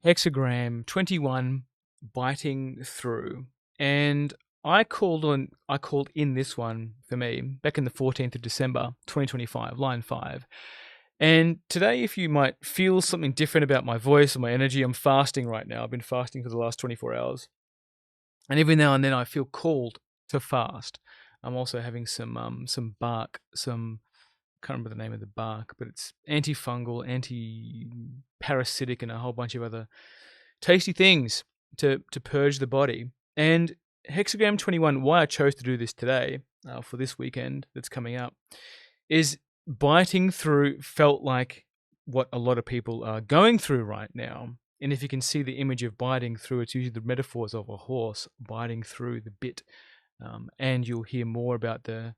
Hexagram 21, biting through. And I called in this one for me back in the 14th of December 2025, line 5. And today, if you might feel something different about my voice or my energy, I'm fasting right now. I've been fasting for the last 24 hours. And every now and then I feel called to fast. I'm also having some bark, I can't remember the name of the bark, but it's antifungal, anti-parasitic, and a whole bunch of other tasty things to purge the body. And Hexagram 21, why I chose to do this today, for this weekend that's coming up, is biting through felt like what a lot of people are going through right now. And if you can see the image of biting through, it's usually the metaphors of a horse biting through the bit. And you'll hear more about the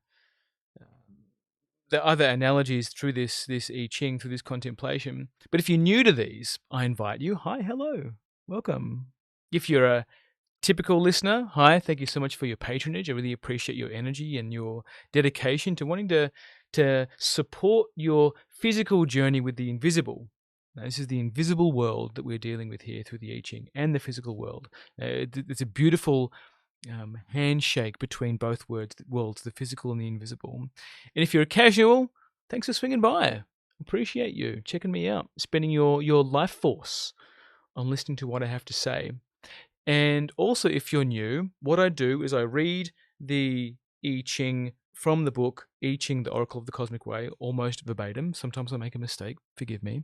other analogies through this I Ching, through this contemplation. But if you're new to these, I invite you. Hi, hello, welcome. If you're a typical listener, hi, thank you so much for your patronage. I really appreciate your energy and your dedication to wanting to support your physical journey with the invisible. Now, this is the invisible world that we're dealing with here through the I Ching and the physical world. It's a beautiful handshake between both worlds, the physical and the invisible. And if you're a casual, thanks for swinging by. Appreciate you checking me out, spending your life force on listening to what I have to say. And also, if you're new, what I do is I read the I Ching from the book I Ching, the Oracle of the Cosmic Way, almost verbatim. Sometimes I make a mistake, forgive me.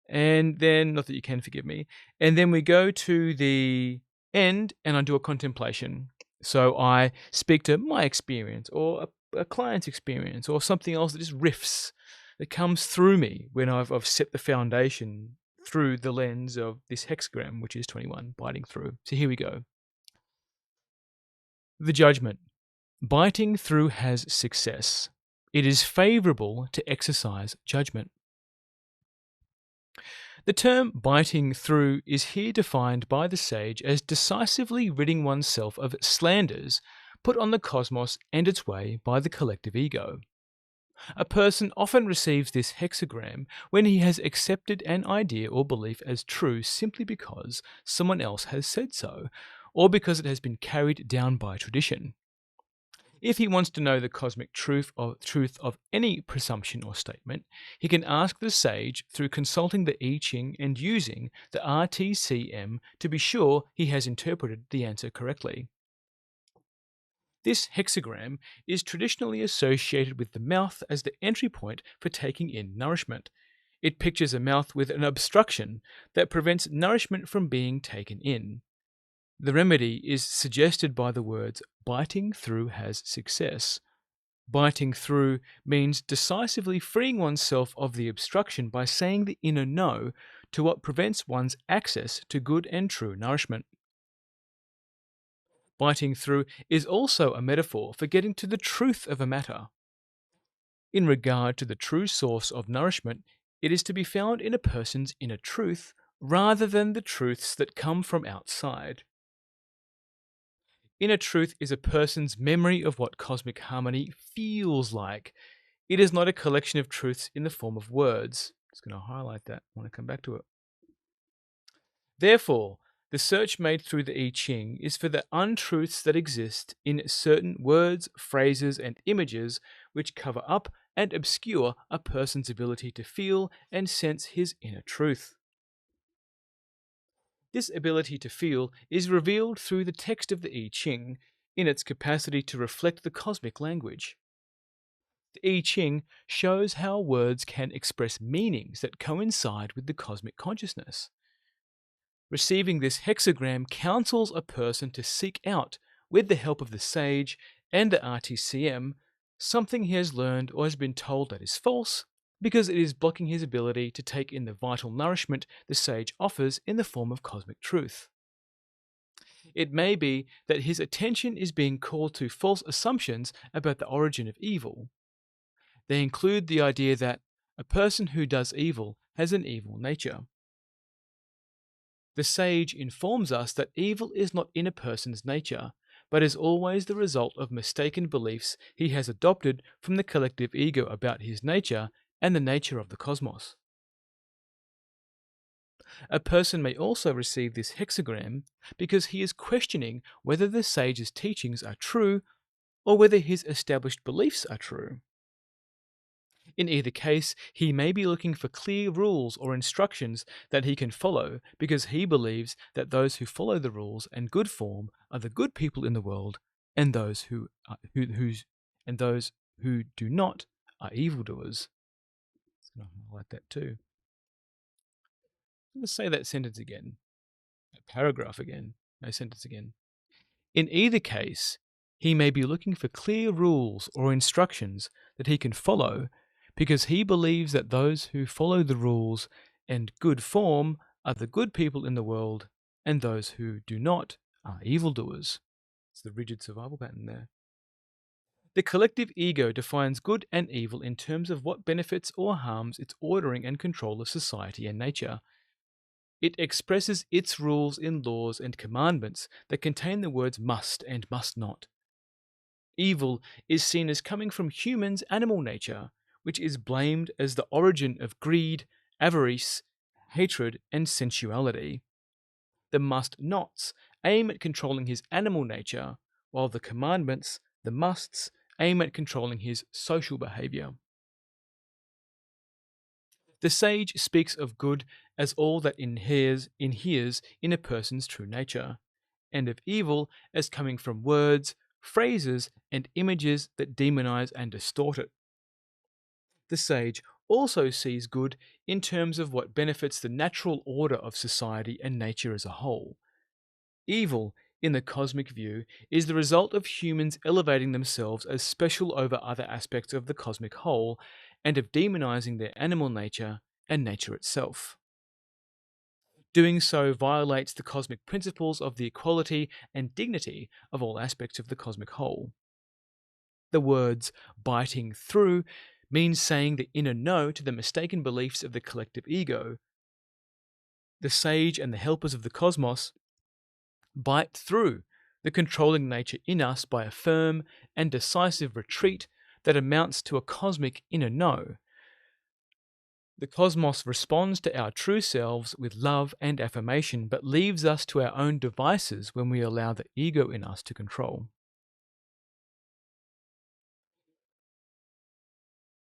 And then, not that you can forgive me. And then we go to the end and I do a contemplation. So I speak to my experience or a client's experience or something else that just riffs, that comes through me when I've set the foundation through the lens of this hexagram, which is 21, biting through. So here we go. The judgment. Biting through has success. It is favorable to exercise judgment. The term biting through is here defined by the sage as decisively ridding oneself of slanders put on the cosmos and its way by the collective ego. A person often receives this hexagram when he has accepted an idea or belief as true simply because someone else has said so, or because it has been carried down by tradition. If he wants to know the cosmic truth of any presumption or statement, he can ask the sage through consulting the I Ching and using the RTCM to be sure he has interpreted the answer correctly. This hexagram is traditionally associated with the mouth as the entry point for taking in nourishment. It pictures a mouth with an obstruction that prevents nourishment from being taken in. The remedy is suggested by the words, biting through has success. Biting through means decisively freeing oneself of the obstruction by saying the inner no to what prevents one's access to good and true nourishment. Biting through is also a metaphor for getting to the truth of a matter. In regard to the true source of nourishment, it is to be found in a person's inner truth rather than the truths that come from outside. Inner truth is a person's memory of what cosmic harmony feels like. It is not a collection of truths in the form of words. I'm just going to highlight that when I come back to it. Therefore, the search made through the I Ching is for the untruths that exist in certain words, phrases, and images which cover up and obscure a person's ability to feel and sense his inner truth. This ability to feel is revealed through the text of the I Ching in its capacity to reflect the cosmic language. The I Ching shows how words can express meanings that coincide with the cosmic consciousness. Receiving this hexagram counsels a person to seek out, with the help of the sage and the RTCM, something he has learned or has been told that is false, because it is blocking his ability to take in the vital nourishment the sage offers in the form of cosmic truth. It may be that his attention is being called to false assumptions about the origin of evil. They include the idea that a person who does evil has an evil nature. The sage informs us that evil is not in a person's nature, but is always the result of mistaken beliefs he has adopted from the collective ego about his nature and the nature of the cosmos. a person may also receive this hexagram because he is questioning whether the sage's teachings are true or whether his established beliefs are true. In either case, he may be looking for clear rules or instructions that he can follow because he believes that those who follow the rules and good form are the good people in the world, and those who do not are evildoers. I'm going to highlight that too. Let's say that sentence again. That paragraph again. No, sentence again. In either case, he may be looking for clear rules or instructions that he can follow because he believes that those who follow the rules and good form are the good people in the world, and those who do not are evildoers. It's the rigid survival pattern there. The collective ego defines good and evil in terms of what benefits or harms its ordering and control of society and nature. It expresses its rules in laws and commandments that contain the words must and must not. Evil is seen as coming from humans' animal nature, which is blamed as the origin of greed, avarice, hatred, and sensuality. The must nots aim at controlling his animal nature, while the commandments, the musts, aim at controlling his social behavior. The sage speaks of good as all that inheres in a person's true nature, and of evil as coming from words, phrases, and images that demonize and distort it. The sage also sees good in terms of what benefits the natural order of society and nature as a whole. Evil, in the cosmic view, is the result of humans elevating themselves as special over other aspects of the cosmic whole and of demonizing their animal nature and nature itself. Doing so violates the cosmic principles of the equality and dignity of all aspects of the cosmic whole. The words biting through means saying the inner no to the mistaken beliefs of the collective ego. The sage and the helpers of the cosmos bite through the controlling nature in us by a firm and decisive retreat that amounts to a cosmic inner no. The cosmos responds to our true selves with love and affirmation, but leaves us to our own devices when we allow the ego in us to control.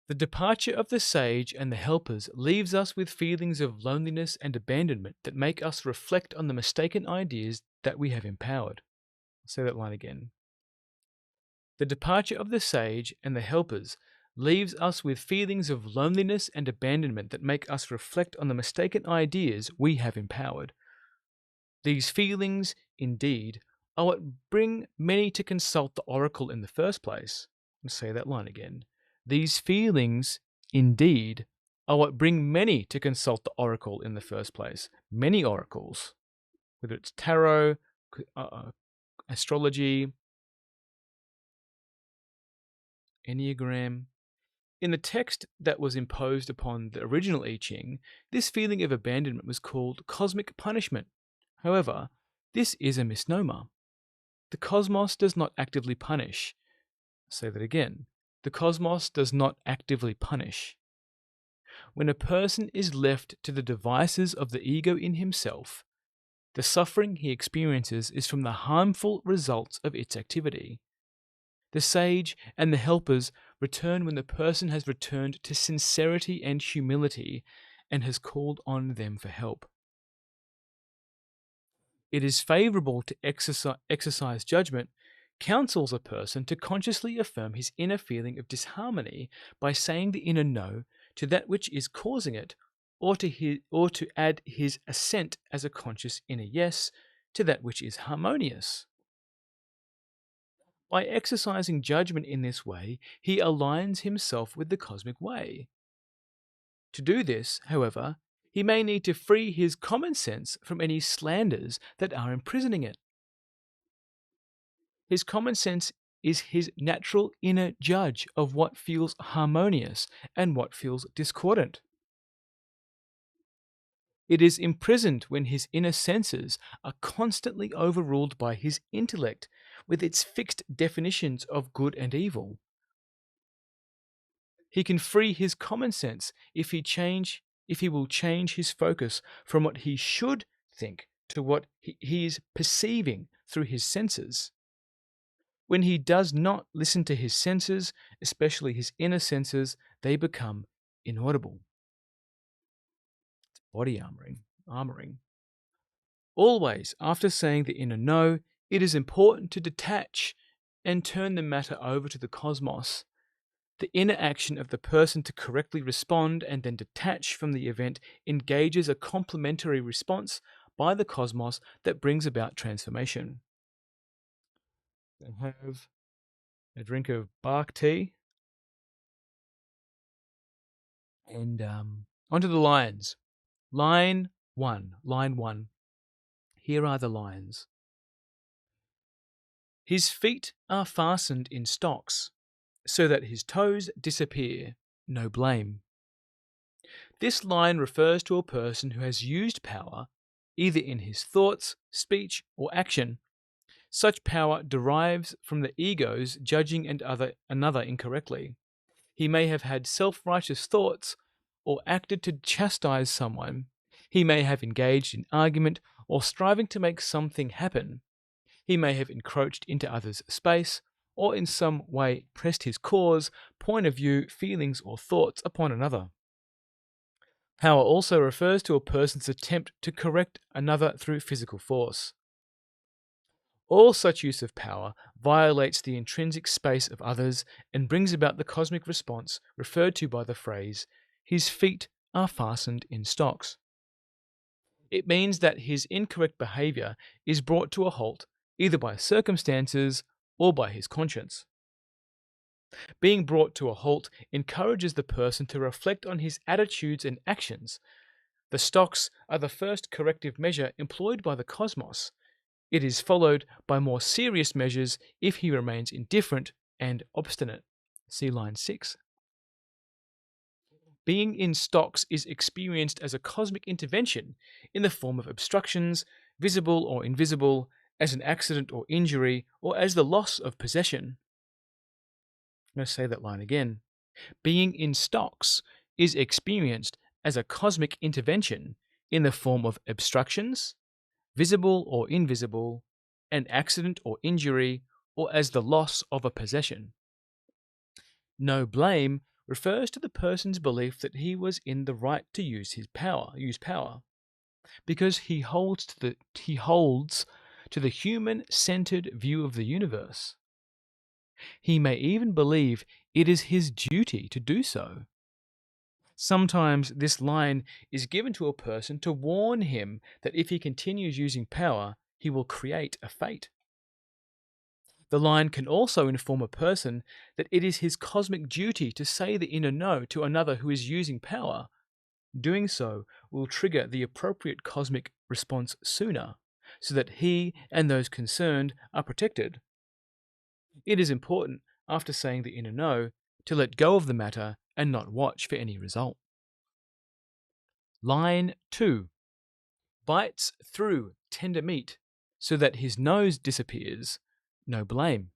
The departure of the sage and the helpers leaves us with feelings of loneliness and abandonment that make us reflect on the mistaken ideas that we have empowered. I'll say that line again. The departure of the sage and the helpers leaves us with feelings of loneliness and abandonment that make us reflect on the mistaken ideas we have empowered. These feelings, indeed, are what bring many to consult the oracle in the first place. I'll say that line again. These feelings, indeed, are what bring many to consult the oracle in the first place. Many oracles, whether it's tarot, astrology, enneagram. In the text that was imposed upon the original I Ching, this feeling of abandonment was called cosmic punishment. However, this is a misnomer. The cosmos does not actively punish. I'll say that again. The cosmos does not actively punish. When a person is left to the devices of the ego in himself, the suffering he experiences is from the harmful results of its activity. The sage and the helpers return when the person has returned to sincerity and humility and has called on them for help. It is favorable to exercise judgment, counsels a person to consciously affirm his inner feeling of disharmony by saying the inner no to that which is causing it, or to add his assent as a conscious inner yes to that which is harmonious. By exercising judgment in this way, he aligns himself with the cosmic way. To do this, however, he may need to free his common sense from any slanders that are imprisoning it. His common sense is his natural inner judge of what feels harmonious and what feels discordant. It is imprisoned when his inner senses are constantly overruled by his intellect with its fixed definitions of good and evil. He can free his common sense if he change if he will change his focus from what he should think to what he is perceiving through his senses. When he does not listen to his senses, especially his inner senses, they become inaudible. Body armoring. Always, after saying the inner no, it is important to detach and turn the matter over to the cosmos. The inner action of the person to correctly respond and then detach from the event engages a complementary response by the cosmos that brings about transformation. I have a drink of bark tea. And onto the lines. Line 1. Here are the lines. His feet are fastened in stocks, so that his toes disappear. No blame. This line refers to a person who has used power, either in his thoughts, speech, or action. Such power derives from the ego's judging another incorrectly. He may have had self-righteous thoughts or acted to chastise someone. He may have engaged in argument or striving to make something happen. He may have encroached into others' space or in some way pressed his cause, point of view, feelings, or thoughts upon another. Power also refers to a person's attempt to correct another through physical force. All such use of power violates the intrinsic space of others and brings about the cosmic response referred to by the phrase, his feet are fastened in stocks. It means that his incorrect behavior is brought to a halt either by circumstances or by his conscience. Being brought to a halt encourages the person to reflect on his attitudes and actions. The stocks are the first corrective measure employed by the cosmos. It is followed by more serious measures if he remains indifferent and obstinate. See line 6. Being in stocks is experienced as a cosmic intervention in the form of obstructions, visible or invisible, as an accident or injury, or as the loss of possession. I'm going to say that line again. Being in stocks is experienced as a cosmic intervention in the form of obstructions, visible or invisible, an accident or injury, or as the loss of a possession. No blame refers to the person's belief that he was in the right to use power, because he holds to the human-centered view of the universe. He may even believe it is his duty to do so. Sometimes this line is given to a person to warn him that if he continues using power, he will create a fate. The line can also inform a person that it is his cosmic duty to say the inner no to another who is using power. Doing so will trigger the appropriate cosmic response sooner, so that he and those concerned are protected. It is important, after saying the inner no, to let go of the matter and not watch for any result. Line 2. Bites through tender meat so that his nose disappears. No blame.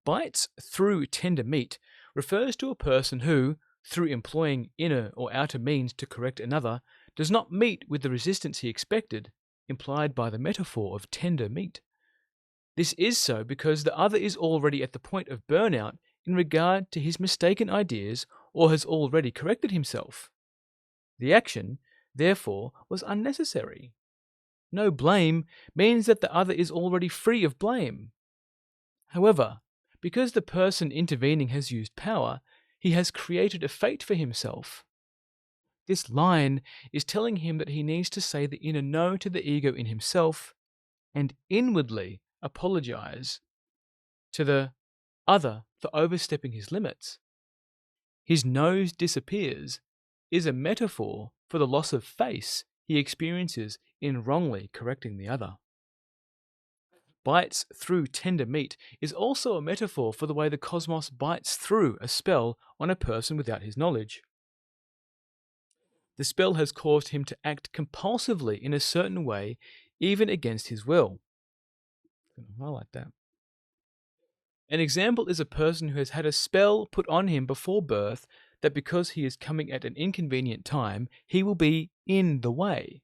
Bites through tender meat refers to a person who, through employing inner or outer means to correct another, does not meet with the resistance he expected, implied by the metaphor of tender meat. This is so because the other is already at the point of burnout in regard to his mistaken ideas or has already corrected himself. The action, therefore, was unnecessary. No blame means that the other is already free of blame. However, because the person intervening has used power, he has created a fate for himself. This line is telling him that he needs to say the inner no to the ego in himself and inwardly apologize to the other for overstepping his limits. His nose disappears is a metaphor for the loss of face he experiences in wrongly correcting the other. Bites through tender meat is also a metaphor for the way the cosmos bites through a spell on a person without his knowledge. The spell has caused him to act compulsively in a certain way, even against his will. I'm going to highlight that. An example is a person who has had a spell put on him before birth that because he is coming at an inconvenient time, he will be in the way.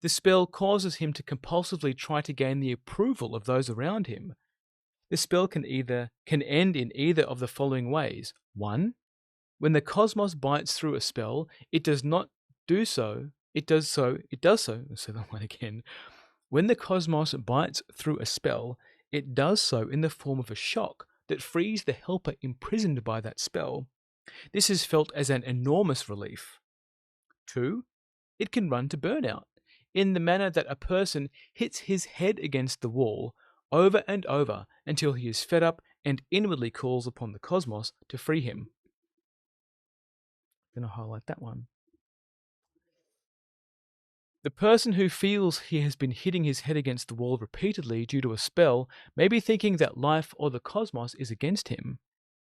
The spell causes him to compulsively try to gain the approval of those around him. The spell can end in either of the following ways. 1. When the cosmos bites through a spell, it does so. Say that one again. When the cosmos bites through a spell, it does so in the form of a shock that frees the helper imprisoned by that spell. This is felt as an enormous relief. 2. It can run to burnout, in the manner that a person hits his head against the wall over and over until he is fed up and inwardly calls upon the cosmos to free him. I'm going to highlight that one. The person who feels he has been hitting his head against the wall repeatedly due to a spell may be thinking that life or the cosmos is against him.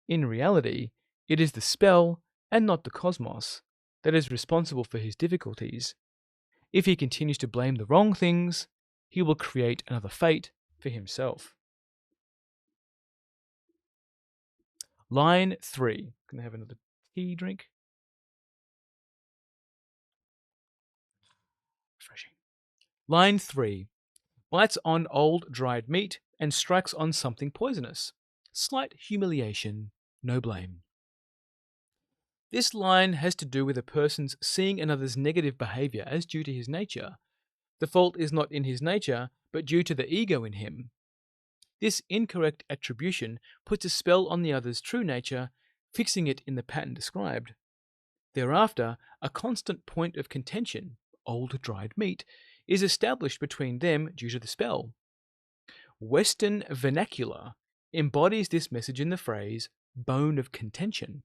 In reality, it is the spell and not the cosmos that is responsible for his difficulties. If he continues to blame the wrong things, he will create another fate for himself. Line 3. Gonna have another tea drink. Refreshing. Line 3. Bites on old dried meat and strikes on something poisonous. Slight humiliation, no blame. This line has to do with a person's seeing another's negative behavior as due to his nature. The fault is not in his nature, but due to the ego in him. This incorrect attribution puts a spell on the other's true nature, fixing it in the pattern described. Thereafter, a constant point of contention, old dried meat, is established between them due to the spell. Western vernacular embodies this message in the phrase, bone of contention.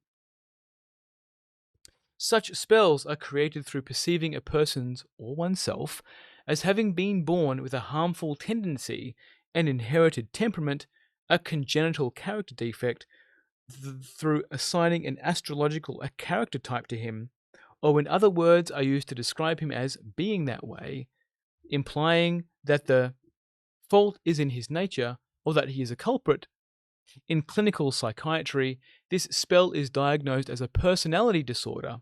Such spells are created through perceiving a person's, or oneself, as having been born with a harmful tendency, an inherited temperament, a congenital character defect, through assigning an astrological character type to him, or when other words are used to describe him as being that way, implying that the fault is in his nature or that he is a culprit. In clinical psychiatry, this spell is diagnosed as a personality disorder.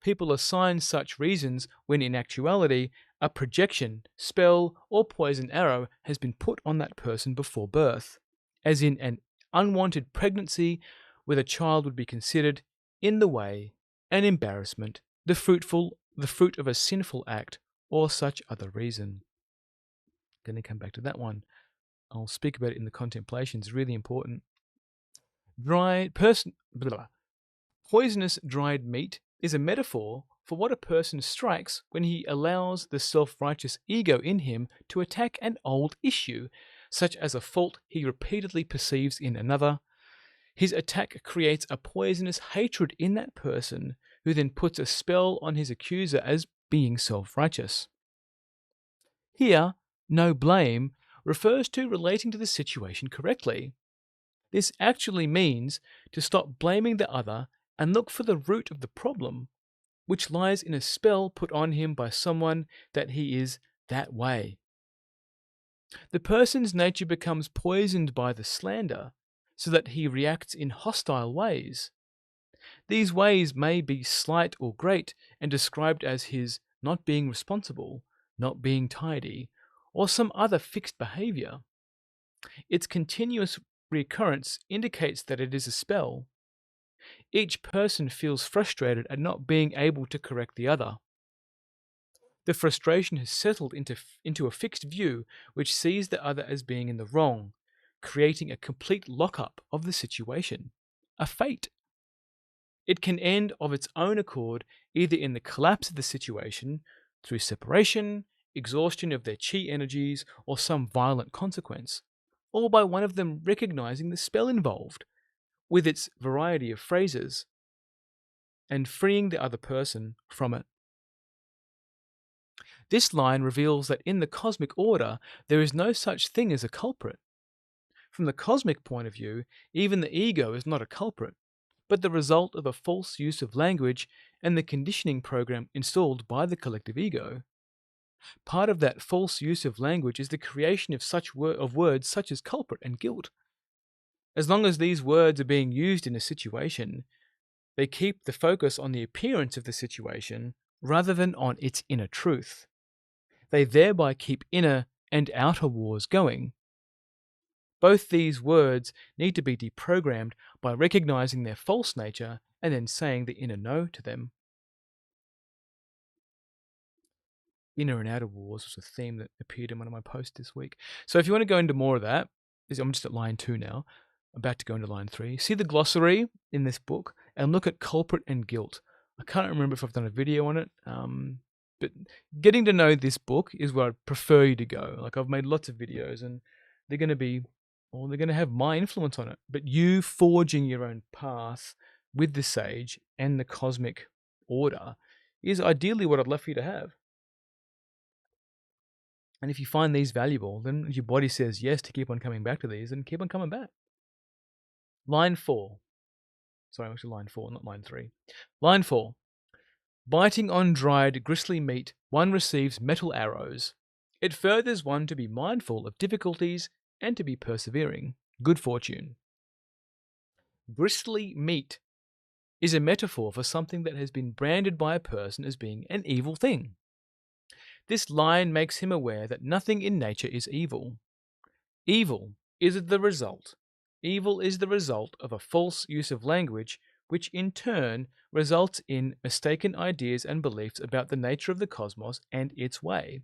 People assign such reasons when in actuality, a projection, spell, or poison arrow has been put on that person before birth, as in an unwanted pregnancy where the child would be considered in the way, an embarrassment, the fruit of a sinful act, or such other reason. Going to come back to that one. I'll speak about it in the Contemplations. Really important. Poisonous dried meat is a metaphor for what a person strikes when he allows the self-righteous ego in him to attack an old issue, such as a fault he repeatedly perceives in another. His attack creates a poisonous hatred in that person, who then puts a spell on his accuser as being self-righteous. Here, no blame refers to relating to the situation correctly. This actually means to stop blaming the other and look for the root of the problem, which lies in a spell put on him by someone that he is that way. The person's nature becomes poisoned by the slander, so that he reacts in hostile ways. These ways may be slight or great and described as his not being responsible, not being tidy, or some other fixed behavior. Its continuous recurrence indicates that it is a spell. Each person feels frustrated at not being able to correct the other. The frustration has settled into a fixed view which sees the other as being in the wrong, creating a complete lockup of the situation, a fate. It can end of its own accord either in the collapse of the situation, through separation, exhaustion of their chi energies, or some violent consequence, or by one of them recognizing the spell involved, with its variety of phrases, and freeing the other person from it. This line reveals that in the cosmic order, there is no such thing as a culprit. From the cosmic point of view, even the ego is not a culprit, but the result of a false use of language and the conditioning program installed by the collective ego. Part of that false use of language is the creation of words such as culprit and guilt. As long as these words are being used in a situation, They keep the focus on the appearance of the situation rather than on its inner truth. They thereby keep inner and outer wars going. Both these words need to be deprogrammed by recognizing their false nature and then saying the inner no to them. Inner and outer wars was a theme that appeared in one of my posts this week. So if you want to go into more of that, I'm just at line 2 now. I'm about to go into line 3. See the glossary in this book and look at culprit and guilt. I can't remember if I've done a video on it, but getting to know this book is where I'd prefer you to go. Like, I've made lots of videos and they're going to have my influence on it. But you forging your own path with the sage and the cosmic order is ideally what I'd love for you to have. And if you find these valuable, then your body says yes to keep on coming back to these and keep on coming back. Line 4. Sorry, actually line 4, not line 3. Line 4. Biting on dried, gristly meat, one receives metal arrows. It furthers one to be mindful of difficulties and to be persevering. Good fortune. Gristly meat is a metaphor for something that has been branded by a person as being an evil thing. This line makes him aware that nothing in nature is evil. Evil is the result of a false use of language, which in turn results in mistaken ideas and beliefs about the nature of the cosmos and its way.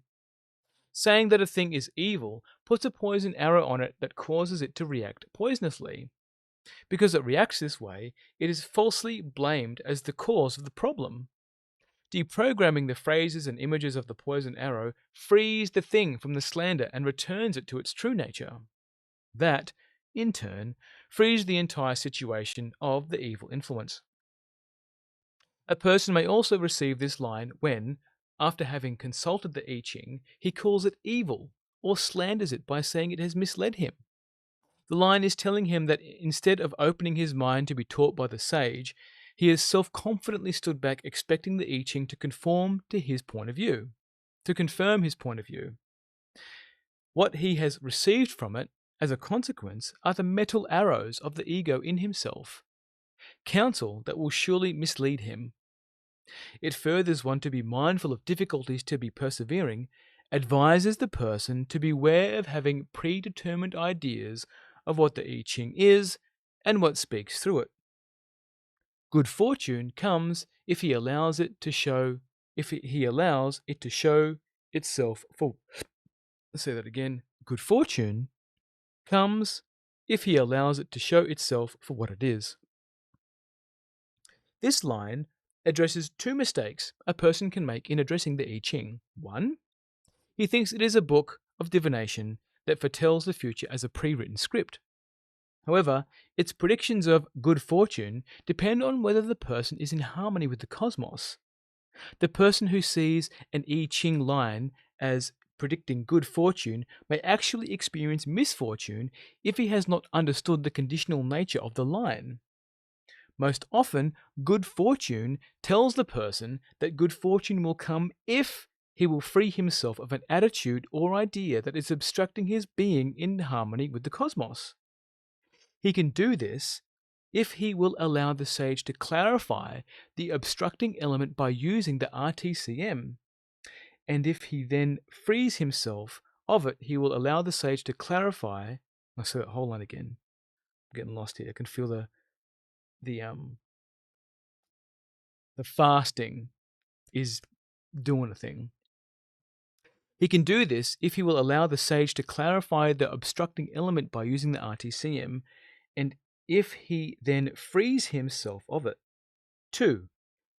Saying that a thing is evil puts a poison arrow on it that causes it to react poisonously. Because it reacts this way, it is falsely blamed as the cause of the problem. Deprogramming the phrases and images of the poison arrow frees the thing from the slander and returns it to its true nature. That, in turn, frees the entire situation of the evil influence. A person may also receive this line when, after having consulted the I Ching, he calls it evil or slanders it by saying it has misled him. The line is telling him that instead of opening his mind to be taught by the sage, he has self-confidently stood back expecting the I Ching to conform to his point of view, to confirm his point of view. What he has received from it, as a consequence, are the metal arrows of the ego in himself, counsel that will surely mislead him. It furthers one to be mindful of difficulties to be persevering, advises the person to beware of having predetermined ideas of what the I Ching is and what speaks through it. Good fortune comes if he allows it to show itself for. Let's say that again. Good fortune comes if he allows it to show itself for what it is. This line addresses 2 mistakes a person can make in addressing the I Ching. 1. He thinks it is a book of divination that foretells the future as a pre-written script. However, its predictions of good fortune depend on whether the person is in harmony with the cosmos. The person who sees an I Ching line as predicting good fortune may actually experience misfortune if he has not understood the conditional nature of the line. Most often, good fortune tells the person that good fortune will come if he will free himself of an attitude or idea that is obstructing his being in harmony with the cosmos. He can do this if he will allow the sage to clarify the obstructing element by using the RTCM. And if he then frees himself of it, he will allow the sage to clarify. I'll say that whole line again. I'm getting lost here. I can feel the fasting is doing a thing. He can do this if he will allow the sage to clarify the obstructing element by using the RTCM, and if he then frees himself of it. 2.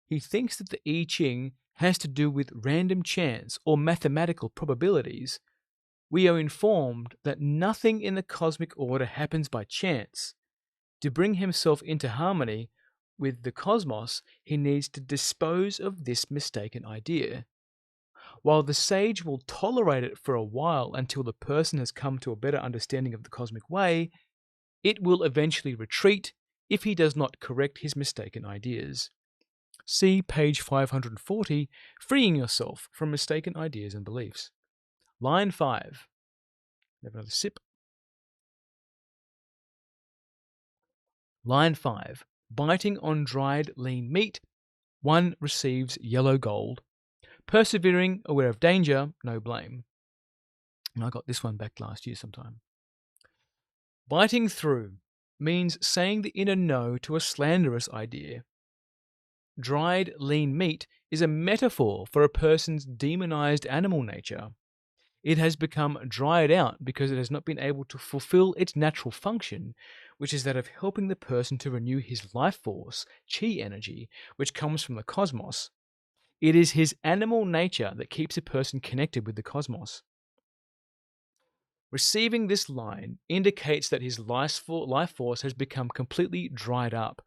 He thinks that the I Ching has to do with random chance or mathematical probabilities. We are informed that nothing in the cosmic order happens by chance. To bring himself into harmony with the cosmos, he needs to dispose of this mistaken idea. While the sage will tolerate it for a while until the person has come to a better understanding of the cosmic way, it will eventually retreat if he does not correct his mistaken ideas. See page 540, Freeing Yourself from Mistaken Ideas and Beliefs. Line 5. Have another sip. Line 5. Biting on dried lean meat, one receives yellow gold. Persevering, aware of danger, no blame. And I got this one back last year sometime. Biting through means saying the inner no to a slanderous idea. Dried lean meat is a metaphor for a person's demonized animal nature. It has become dried out because it has not been able to fulfill its natural function, which is that of helping the person to renew his life force, chi energy, which comes from the cosmos. It is his animal nature that keeps a person connected with the cosmos. Receiving this line indicates that his life force has become completely dried up.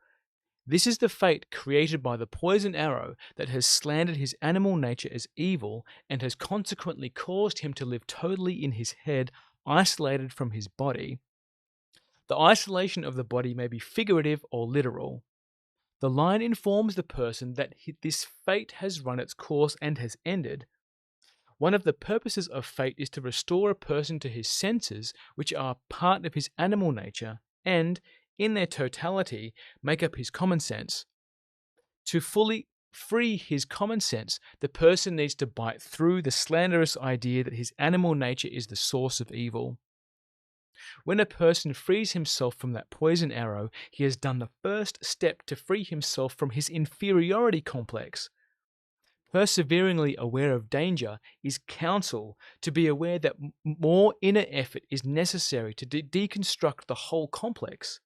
This is the fate created by the poison arrow that has slandered his animal nature as evil and has consequently caused him to live totally in his head, isolated from his body. The isolation of the body may be figurative or literal. The line informs the person that this fate has run its course and has ended. One of the purposes of fate is to restore a person to his senses, which are part of his animal nature, and, in their totality, make up his common sense. To fully free his common sense, the person needs to bite through the slanderous idea that his animal nature is the source of evil. When a person frees himself from that poison arrow, he has done the first step to free himself from his inferiority complex. Perseveringly aware of danger is counsel to be aware that more inner effort is necessary to deconstruct the whole complex.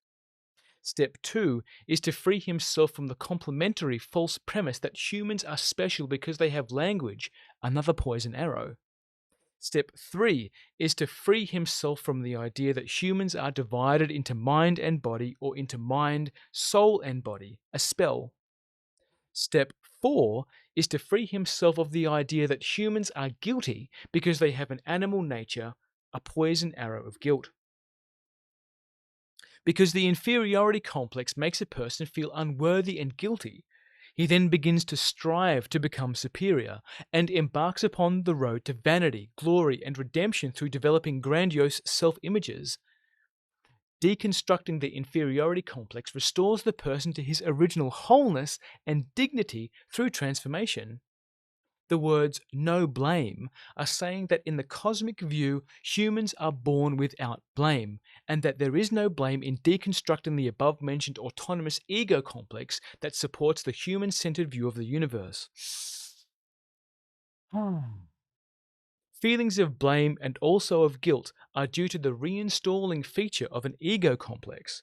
Step 2 is to free himself from the complementary false premise that humans are special because they have language, another poison arrow. Step 3 is to free himself from the idea that humans are divided into mind and body or into mind, soul, and body, a spell. Step 4 is to free himself of the idea that humans are guilty because they have an animal nature, a poison arrow of guilt. Because the inferiority complex makes a person feel unworthy and guilty, he then begins to strive to become superior and embarks upon the road to vanity, glory, and redemption through developing grandiose self-images. Deconstructing the inferiority complex restores the person to his original wholeness and dignity through transformation. The words no blame are saying that in the cosmic view, humans are born without blame, and that there is no blame in deconstructing the above-mentioned autonomous ego complex that supports the human-centered view of the universe. Feelings of blame and also of guilt are due to the reinstalling feature of an ego complex.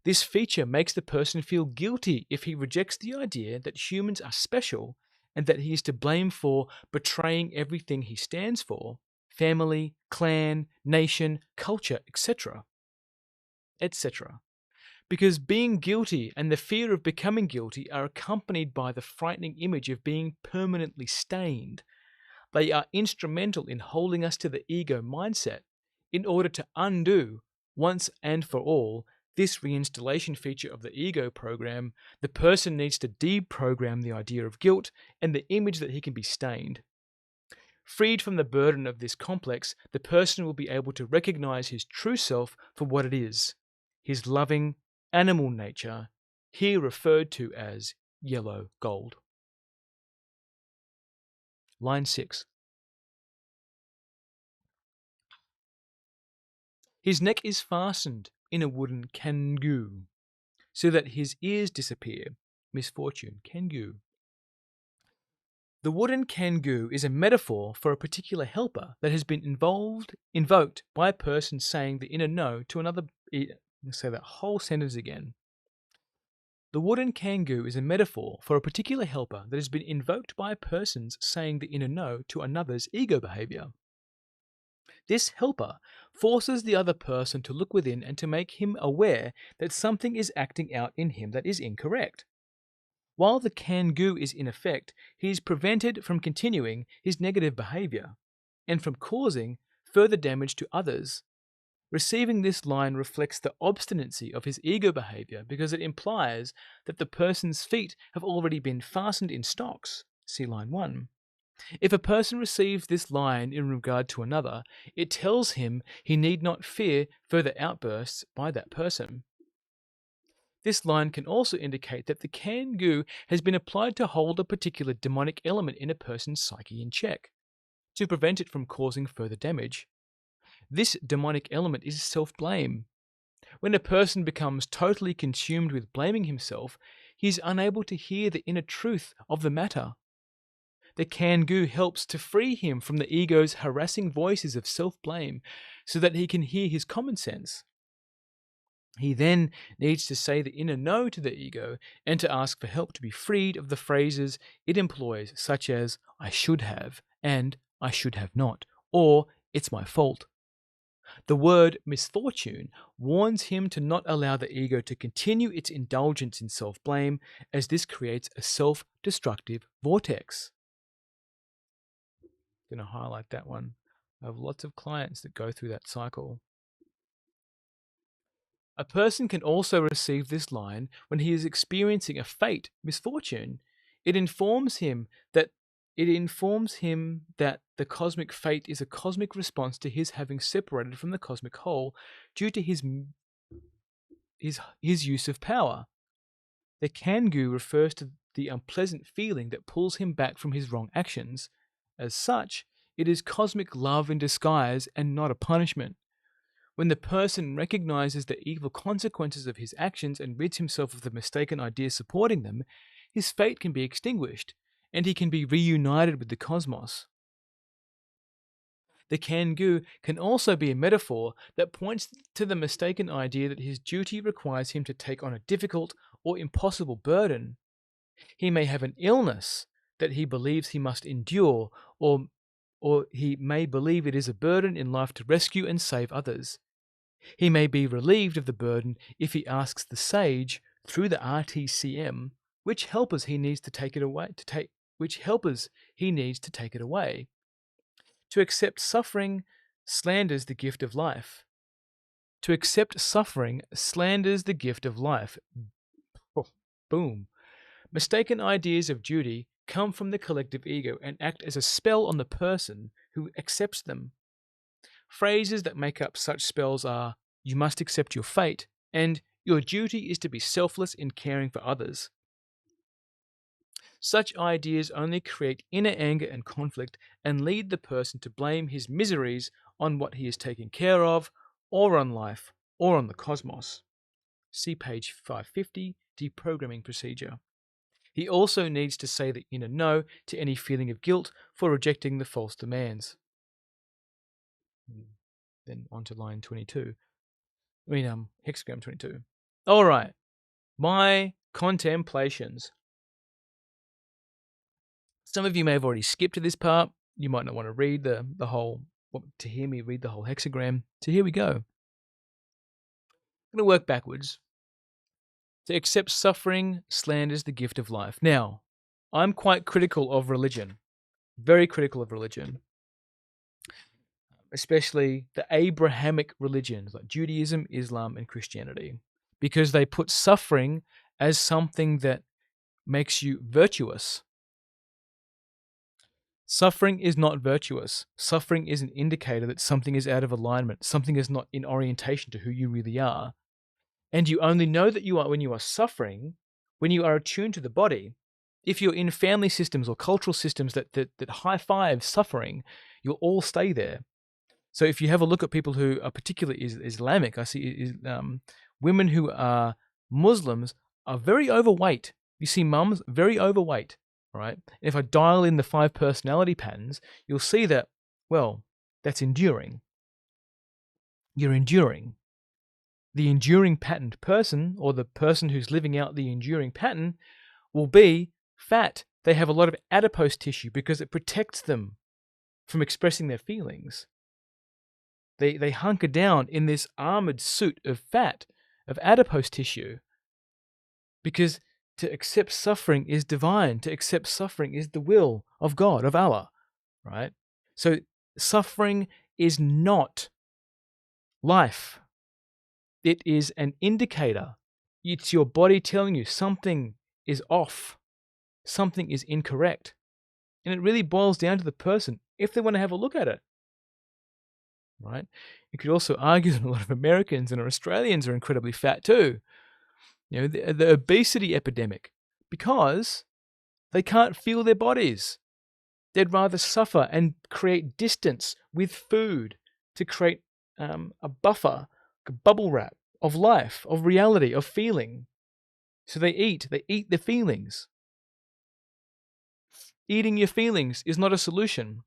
This feature makes the person feel guilty if he rejects the idea that humans are special and that he is to blame for betraying everything he stands for: family, clan, nation, culture, etc. etc. Because being guilty and the fear of becoming guilty are accompanied by the frightening image of being permanently stained. They are instrumental in holding us to the ego mindset. In order to undo, once and for all, this reinstallation feature of the ego program, the person needs to deprogram the idea of guilt and the image that he can be stained. Freed from the burden of this complex, the person will be able to recognize his true self for what it is, his loving, animal nature, here referred to as yellow gold. Line 6. His neck is fastened in a wooden Kangue, so that his ears disappear. Misfortune, Kangue. The wooden Kangue is a metaphor for a particular helper that has been invoked by a person saying the inner no to another. Let's say that whole sentence again. The wooden Kangue is a metaphor for a particular helper that has been invoked by a person saying the inner no to another's ego behavior. This helper forces the other person to look within and to make him aware that something is acting out in him that is incorrect. While the Kangue is in effect, he is prevented from continuing his negative behavior and from causing further damage to others. Receiving this line reflects the obstinacy of his ego behavior because it implies that the person's feet have already been fastened in stocks. See line 1. If a person receives this line in regard to another, it tells him he need not fear further outbursts by that person. This line can also indicate that the Kangue has been applied to hold a particular demonic element in a person's psyche in check, to prevent it from causing further damage. This demonic element is self-blame. When a person becomes totally consumed with blaming himself, he is unable to hear the inner truth of the matter. The Kangue helps to free him from the ego's harassing voices of self-blame so that he can hear his common sense. He then needs to say the inner no to the ego and to ask for help to be freed of the phrases it employs, such as I should have and I should have not, or it's my fault. The word misfortune warns him to not allow the ego to continue its indulgence in self-blame, as this creates a self-destructive vortex. I'm going to highlight that one. I have lots of clients that go through that cycle. A person can also receive this line when he is experiencing a fate, misfortune. It informs him that the cosmic fate is a cosmic response to his having separated from the cosmic whole due to his use of power. The Kangue refers to the unpleasant feeling that pulls him back from his wrong actions. As such, it is cosmic love in disguise and not a punishment. When the person recognizes the evil consequences of his actions and rids himself of the mistaken ideas supporting them, his fate can be extinguished, and he can be reunited with the cosmos. The Kangue can also be a metaphor that points to the mistaken idea that his duty requires him to take on a difficult or impossible burden. He may have an illness that he believes he must endure, or he may believe it is a burden in life to rescue and save others. He may be relieved of the burden if he asks the sage through the RTCM which helpers he needs to take it away. To accept suffering slanders the gift of life. To accept suffering slanders the gift of life. Oh, boom. Mistaken ideas of duty come from the collective ego and act as a spell on the person who accepts them. Phrases that make up such spells are, you must accept your fate, and your duty is to be selfless in caring for others. Such ideas only create inner anger and conflict and lead the person to blame his miseries on what he is taking care of, or on life, or on the cosmos. See page 550, Deprogramming Procedure. He also needs to say the inner no to any feeling of guilt for rejecting the false demands. Then on to line 22. Hexagram 22. All right. My contemplations. Some of you may have already skipped to this part. You might not want to read to hear me read the whole hexagram. So here we go. I'm going to work backwards. To accept suffering slanders the gift of life. Now, I'm quite critical of religion. Very critical of religion. Especially the Abrahamic religions like Judaism, Islam, and Christianity. Because they put suffering as something that makes you virtuous. Suffering is not virtuous. Suffering is an indicator that something is out of alignment. Something is not in orientation to who you really are. And you only know that you are when you are suffering, when you are attuned to the body. If you're in family systems or cultural systems that high five suffering, you'll all stay there. So if you have a look at people who are particularly Islamic, I see women who are Muslims are very overweight. You see mums very overweight, right? If I dial in the 5 personality patterns, you'll see that, well, that's enduring. You're enduring. The enduring patterned person, or the person who's living out the enduring pattern, will be fat. They have a lot of adipose tissue because it protects them from expressing their feelings. They hunker down in this armored suit of fat, of adipose tissue, because to accept suffering is divine. To accept suffering is the will of God, of Allah, right? So suffering is not life. It is an indicator. It's your body telling you something is off, something is incorrect. And it really boils down to the person if they want to have a look at it. Right? You could also argue that a lot of Americans and Australians are incredibly fat too. The obesity epidemic, because they can't feel their bodies. They'd rather suffer and create distance with food to create a buffer, a bubble wrap of life, of reality, of feeling. So they eat the feelings. Eating your feelings is not a solution.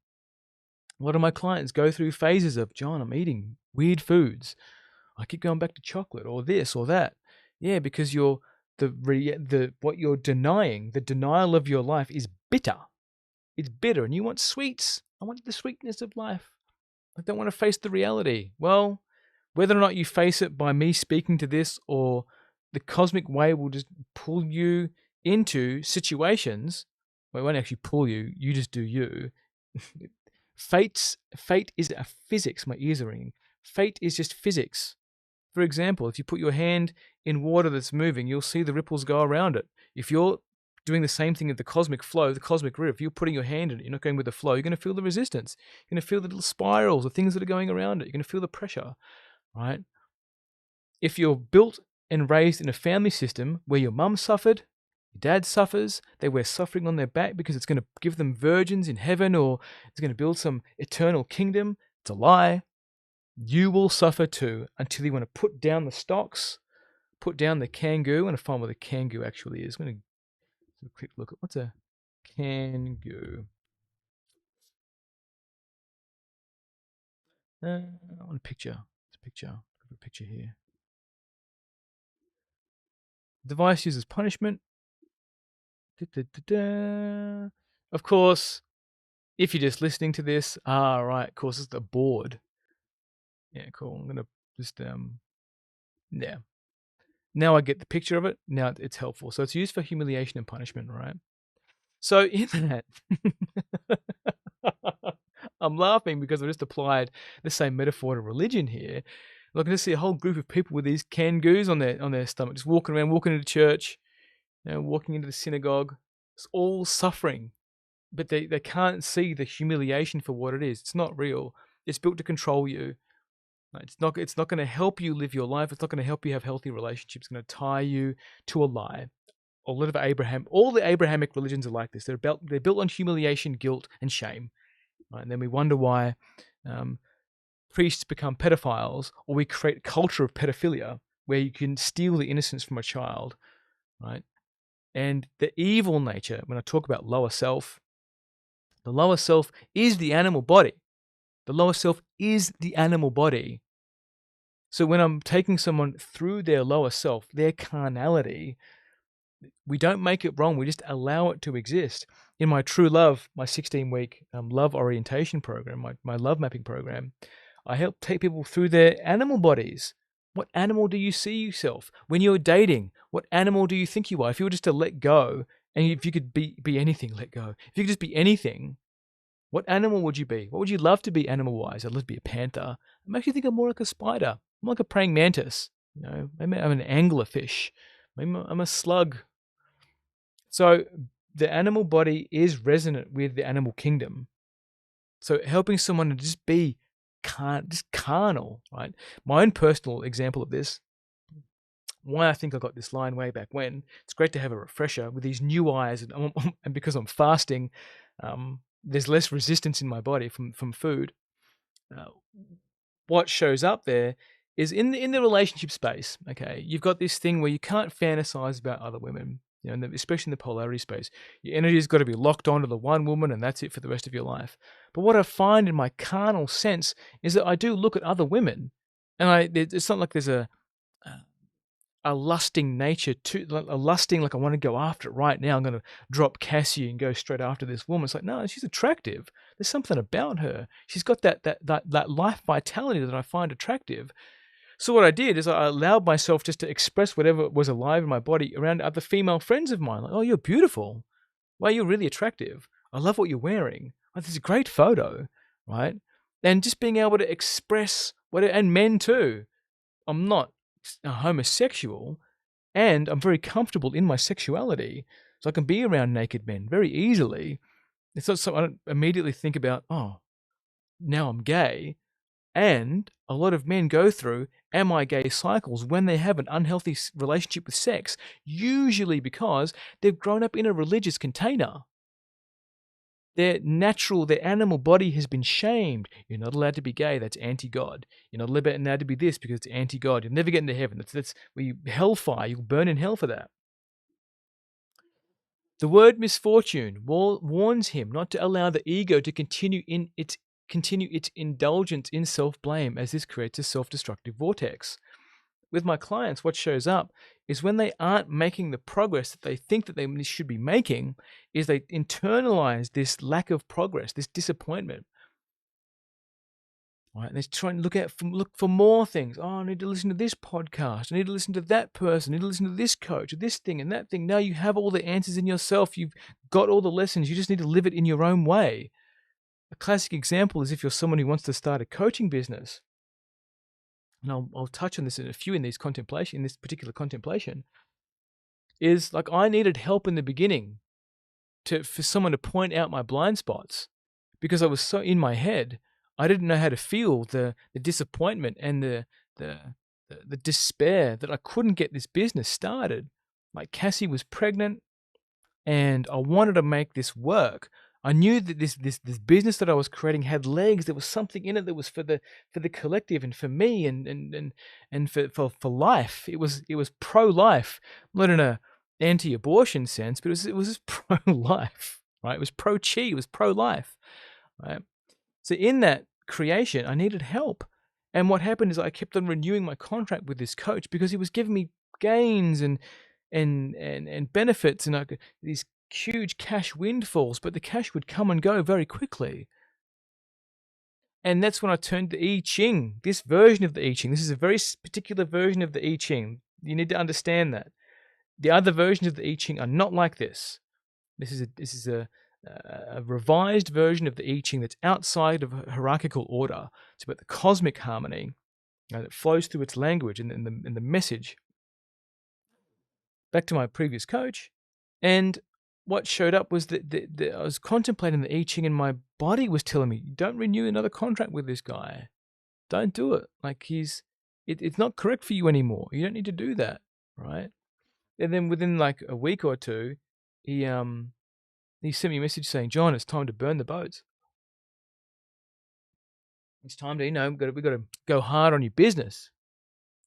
A lot of my clients go through phases of, John, I'm eating weird foods. I keep going back to chocolate or this or that. Yeah, because what you're denying, the denial of your life is bitter. It's bitter, and you want sweets. I want the sweetness of life. I don't want to face the reality. Well, whether or not you face it by me speaking to this, or the cosmic way will just pull you into situations. Well, it won't actually pull you. You just do you. Fate is a physics. My ears are ringing. Fate is just physics. For example, if you put your hand in water that's moving, you'll see the ripples go around it. If you're doing the same thing with the cosmic flow, the cosmic river, if you're putting your hand in it, you're not going with the flow, you're going to feel the resistance. You're going to feel the little spirals, the things that are going around it. You're going to feel the pressure, right? If you're built and raised in a family system where your mum suffered, your dad suffers, they wear suffering on their back because it's going to give them virgins in heaven, or it's going to build some eternal kingdom, it's a lie. You will suffer too until you want to put down the stocks, put down the Kangue. I want to find what the Kangue actually is. I'm going to do a quick look at what's a Kangue. I want a picture. It's a picture. I've got a picture here. Device uses punishment. Of course, if you're just listening to this, right, of course, it's the board. Yeah, cool. I'm gonna just yeah. Now I get the picture of it. Now it's helpful. So it's used for humiliation and punishment, right? So in that, I'm laughing because I just applied the same metaphor to religion here. Look, I just see a whole group of people with these kangaroos on their stomach, just walking around, walking into church, walking into the synagogue. It's all suffering, but they can't see the humiliation for what it is. It's not real. It's built to control you. It's not going to help you live your life. It's not going to help you have healthy relationships. It's going to tie you to a lie. All the Abrahamic religions are like this. They're built on humiliation, guilt, and shame. Right? And then we wonder why priests become pedophiles, or we create a culture of pedophilia where you can steal the innocence from a child, right? And the evil nature, when I talk about lower self, the lower self is the animal body. The lower self is the animal body. So when I'm taking someone through their lower self, their carnality, we don't make it wrong. We just allow it to exist. In my True Love, my 16-week love orientation program, my love mapping program, I help take people through their animal bodies. What animal do you see yourself? When you're dating, what animal do you think you are? If you were just to let go, and if you could be anything, let go. If you could just be anything, what animal would you be? What would you love to be animal-wise? I'd love to be a panther. I'm actually thinking more like a spider. I'm like a praying mantis. Maybe I'm an anglerfish. Maybe I'm a slug. So the animal body is resonant with the animal kingdom. So helping someone to just be just carnal, right? My own personal example of this, why I think I got this line way back when, it's great to have a refresher with these new eyes, and because I'm fasting, there's less resistance in my body from food. What shows up there is in the relationship space. Okay, you've got this thing where you can't fantasize about other women, especially in the polarity space. Your energy's got to be locked onto the one woman, and that's it for the rest of your life. But what I find in my carnal sense is that I do look at other women, and it's not like there's a lusting nature to a lusting, like I want to go after it right now. I'm going to drop Cassie and go straight after this woman. It's like, no, she's attractive. There's something about her. She's got that life vitality that I find attractive. So what I did is I allowed myself just to express whatever was alive in my body around other female friends of mine. Like, oh, you're beautiful. Wow, you're really attractive. I love what you're wearing. Oh, this is a great photo, right? And just being able to express and men too. I'm not a homosexual, and I'm very comfortable in my sexuality, so I can be around naked men very easily. It's not something I don't immediately think about, oh, now I'm gay. And a lot of men go through am I gay cycles when they have an unhealthy relationship with sex, usually because they've grown up in a religious container. Their animal body has been shamed. You're not allowed to be gay. That's anti-God. You're not allowed to be this because it's anti-God. You'll never get into heaven. That's hellfire. You'll burn in hell for that. The word misfortune warns him not to allow the ego to continue its indulgence in self-blame, as this creates a self-destructive vortex. With my clients, what shows up is when they aren't making the progress that they think that they should be making, is they internalize this lack of progress, this disappointment. Right? And they try and look for more things. Oh, I need to listen to this podcast. I need to listen to that person. I need to listen to this coach, or this thing and that thing. Now you have all the answers in yourself. You've got all the lessons. You just need to live it in your own way. A classic example is if you're someone who wants to start a coaching business. And I'll touch on this in this particular contemplation, is like I needed help in the beginning for someone to point out my blind spots, because I was so in my head. I didn't know how to feel the disappointment and the despair that I couldn't get this business started. Like Cassie was pregnant and I wanted to make this work. I knew that this business that I was creating had legs. There was something in it that was for the collective and for me and for life. It was pro-life, not in a anti-abortion sense, but it was just pro-life, right? It was pro-chi, it was pro-life, right? So in that creation, I needed help. And what happened is I kept on renewing my contract with this coach because he was giving me gains and benefits and these huge cash windfalls, but the cash would come and go very quickly. And that's when I turned to I Ching, this version of the I Ching. This is a very particular version of the I Ching. You need to understand that. The other versions of the I Ching are not like this. This is a revised version of the I Ching that's outside of hierarchical order. It's about the cosmic harmony that flows through its language and the message. Back to my previous coach, and what showed up was that I was contemplating the I Ching and my body was telling me, don't renew another contract with this guy. Don't do it. Like it's not correct for you anymore. You don't need to do that, right? And then within like a week or two, he sent me a message saying, John, it's time to burn the boats. It's time to, we got to go hard on your business.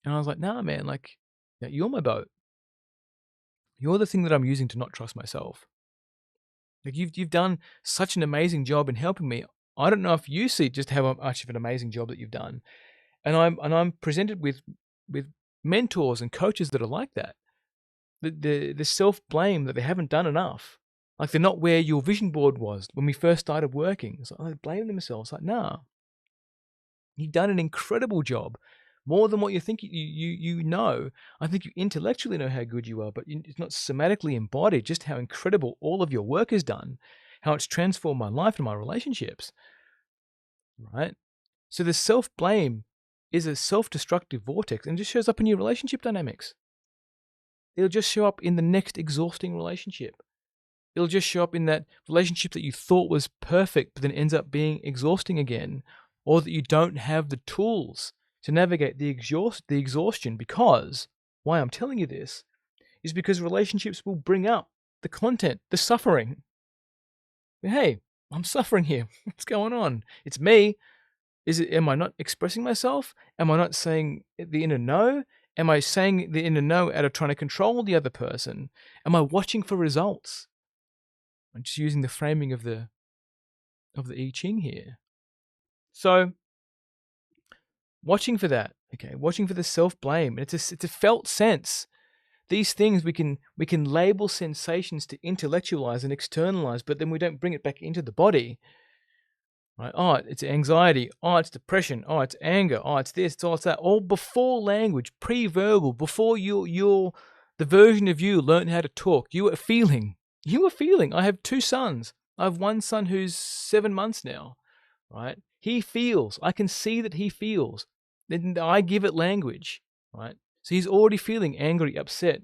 And I was like, nah, man, like, you're my boat. You're the thing that I'm using to not trust myself. Like you've done such an amazing job in helping me. I don't know if you see just how much of an amazing job that you've done. And I'm presented with mentors and coaches that are like that. The self-blame that they haven't done enough. Like they're not where your vision board was when we first started working. It's like, they blame themselves. Like, nah. You've done an incredible job. More than what you think you know. I think you intellectually know how good you are, but it's not somatically embodied just how incredible all of your work is done, how it's transformed my life and my relationships, right? So the self-blame is a self-destructive vortex and it just shows up in your relationship dynamics. It'll just show up in the next exhausting relationship. It'll just show up in that relationship that you thought was perfect, but then ends up being exhausting again, or that you don't have the tools to navigate the exhaustion, because why I'm telling you this is because relationships will bring up the content, the suffering. Hey, I'm suffering here. What's going on? It's me. Am I not expressing myself? Am I not saying the inner no? Am I saying the inner no out of trying to control the other person? Am I watching for results? I'm just using the framing of the I Ching here. So watching for that, okay, watching for the self-blame. It's a felt sense. These things we can label sensations to intellectualize and externalize, but then we don't bring it back into the body. Right? Oh, it's anxiety. Oh, it's depression. Oh, it's anger. Oh, it's this. It's that. All before language, pre-verbal, before the version of you learned how to talk. You were feeling. I have 2 sons. I have one son who's 7 months now. Right? He feels. I can see that he feels. Then I give it language. Right? So he's already feeling angry, upset,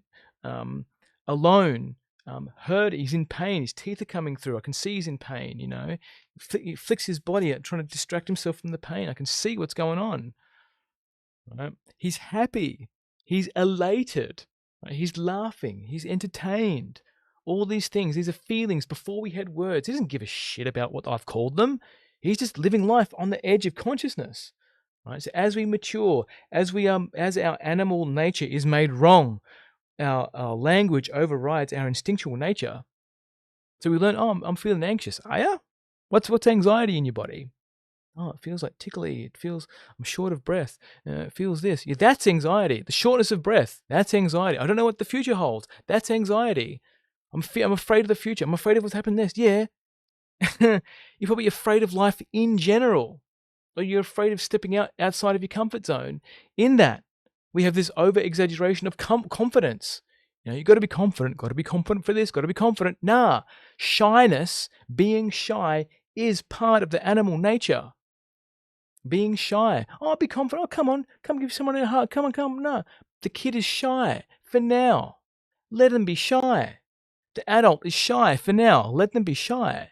alone, hurt. He's in pain. His teeth are coming through. I can see he's in pain, you know. He flicks his body out, trying to distract himself from the pain. I can see what's going on. Right? He's happy. He's elated. Right? He's laughing. He's entertained. All these things, these are feelings before we had words. He doesn't give a shit about what I've called them. He's just living life on the edge of consciousness. Right? So as we mature, as our animal nature is made wrong, our language overrides our instinctual nature. So we learn, oh, I'm feeling anxious. Are ya? What's anxiety in your body? Oh, it feels like tickly. It feels I'm short of breath. It feels this. Yeah, that's anxiety. The shortness of breath. That's anxiety. I don't know what the future holds. That's anxiety. I'm afraid of the future. I'm afraid of what's happened next. Yeah. You're probably afraid of life in general. Or you're afraid of stepping outside of your comfort zone. In that, we have this over-exaggeration of confidence. You know, you got to be confident for this, got to be confident. Nah, shyness, being shy is part of the animal nature. Being shy. Oh, be confident. Oh, come give someone a hug. Come on. No, the kid is shy for now. Let them be shy. The adult is shy for now. Let them be shy.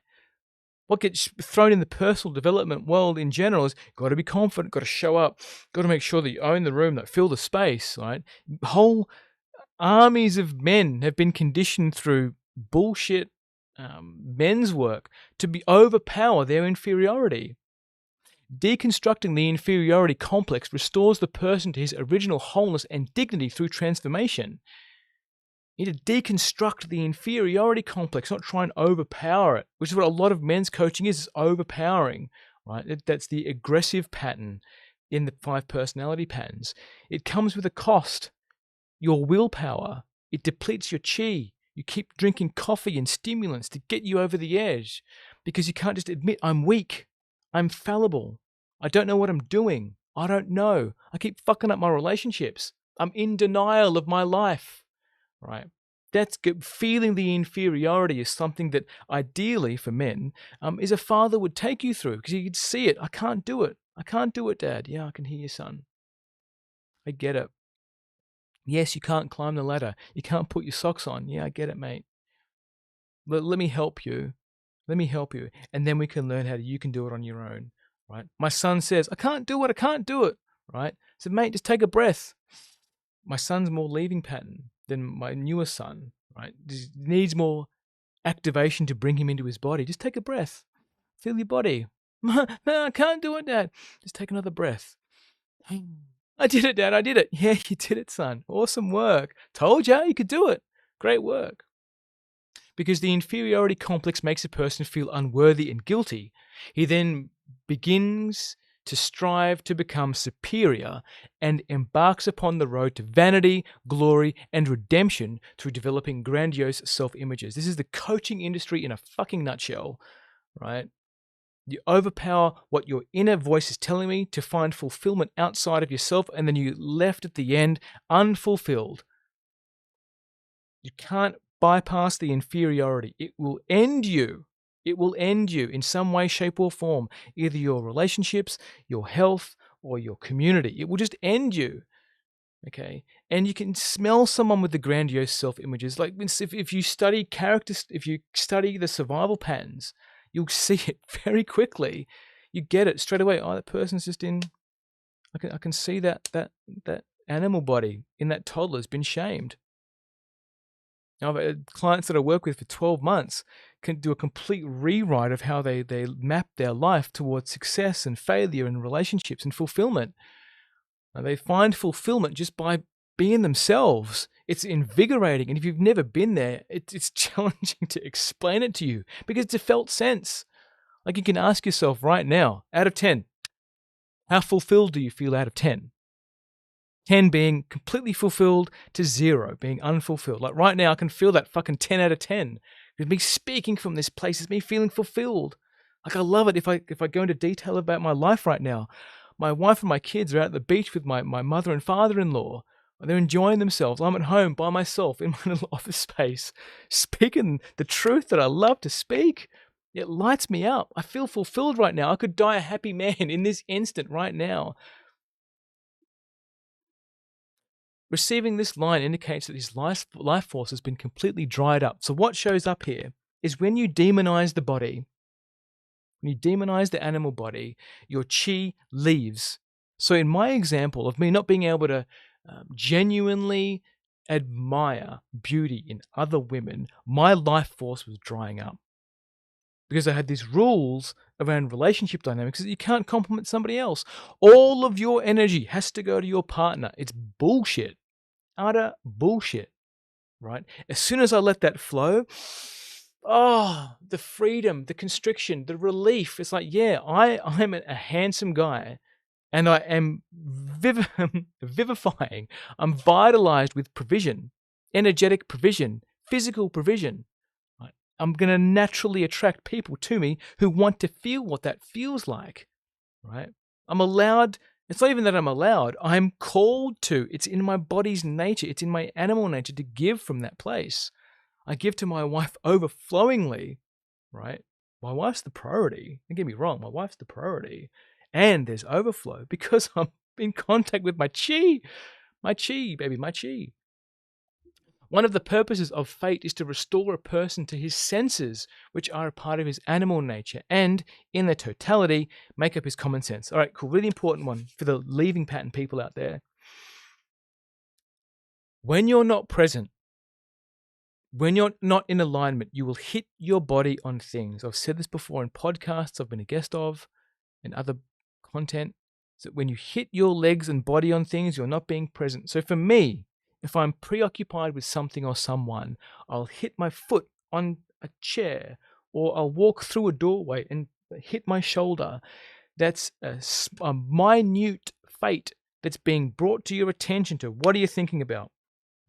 What gets thrown in the personal development world in general is got to be confident, got to show up, got to make sure that you own the room, that fill the space, right? Whole armies of men have been conditioned through bullshit men's work to overpower their inferiority. Deconstructing the inferiority complex restores the person to his original wholeness and dignity through transformation. You need to deconstruct the inferiority complex, not try and overpower it, which is what a lot of men's coaching is overpowering, right? That's the aggressive pattern in the 5 personality patterns. It comes with a cost. Your willpower. It depletes your chi. You keep drinking coffee and stimulants to get you over the edge because you can't just admit, I'm weak. I'm fallible. I don't know what I'm doing. I don't know. I keep fucking up my relationships. I'm in denial of my life. Right? That's good. Feeling the inferiority is something that ideally for men is a father would take you through because you could see it. I can't do it. I can't do it, Dad. Yeah, I can hear you, son. I get it. Yes, you can't climb the ladder. You can't put your socks on. Yeah, I get it, mate. Let me help you. Let me help you. And then we can learn how you can do it on your own. Right? My son says, I can't do it. I can't do it. Right? So, mate, just take a breath. My son's more leaving pattern than my newer son, right? He needs more activation to bring him into his body. Just take a breath. Feel your body. No, I can't do it, Dad. Just take another breath. I did it, Dad. I did it. Yeah, you did it, son. Awesome work. Told you could do it. Great work. Because the inferiority complex makes a person feel unworthy and guilty. He then begins to strive to become superior and embarks upon the road to vanity, glory, and redemption through developing grandiose self-images. This is the coaching industry in a fucking nutshell, right? You overpower what your inner voice is telling me to find fulfillment outside of yourself, and then you left at the end unfulfilled. You can't bypass the inferiority. It will end you. It will end you in some way, shape, or form, either your relationships, your health, or your community. It will just end you. Okay? And you can smell someone with the grandiose self-images. Like if you study characters, if you study the survival patterns, you'll see it very quickly. You get it straight away. Oh, that person's just in. I can see that animal body in that toddler's been shamed. Now, I've had clients that I work with for 12 months can do a complete rewrite of how they map their life towards success and failure and relationships and fulfillment. They find fulfillment just by being themselves. It's invigorating. And if you've never been there, it's challenging to explain it to you because it's a felt sense. Like you can ask yourself right now, out of 10, how fulfilled do you feel out of 10? 10 being completely fulfilled to 0 being unfulfilled. Like right now, I can feel that fucking 10 out of 10. With me speaking from this place, it's me feeling fulfilled. Like I love it if I go into detail about my life right now. My wife and my kids are out at the beach with my mother and father-in-law. They're enjoying themselves. I'm at home by myself in my little office space, speaking the truth that I love to speak. It lights me up. I feel fulfilled right now. I could die a happy man in this instant right now. Receiving this line indicates that his life force has been completely dried up. So what shows up here is when you demonize the body, when you demonize the animal body, your chi leaves. So in my example of me not being able to genuinely admire beauty in other women, my life force was drying up. Because I had these rules around relationship dynamics that you can't compliment somebody else. All of your energy has to go to your partner. It's bullshit. Utter bullshit, right? As soon as I let that flow, the freedom, the constriction, the relief. It's like, yeah, I'm a handsome guy and I am vivifying. I'm vitalized with provision, energetic provision, physical provision. Right? I'm going to naturally attract people to me who want to feel what that feels like, right? I'm allowed. It's not even that I'm allowed. I'm called to. It's in my body's nature. It's in my animal nature to give from that place. I give to my wife overflowingly, right? My wife's the priority. Don't get me wrong. My wife's the priority. And there's overflow because I'm in contact with my chi. My chi, baby, my chi. One of the purposes of fate is to restore a person to his senses, which are a part of his animal nature, and in their totality, make up his common sense. All right, cool. Really important one for the leaving pattern people out there. When you're not present, when you're not in alignment, you will hit your body on things. I've said this before in podcasts I've been a guest of and other content. So when you hit your legs and body on things, you're not being present. So for me, if I'm preoccupied with something or someone, I'll hit my foot on a chair or I'll walk through a doorway and hit my shoulder. That's a minute fate that's being brought to your attention to. What are you thinking about?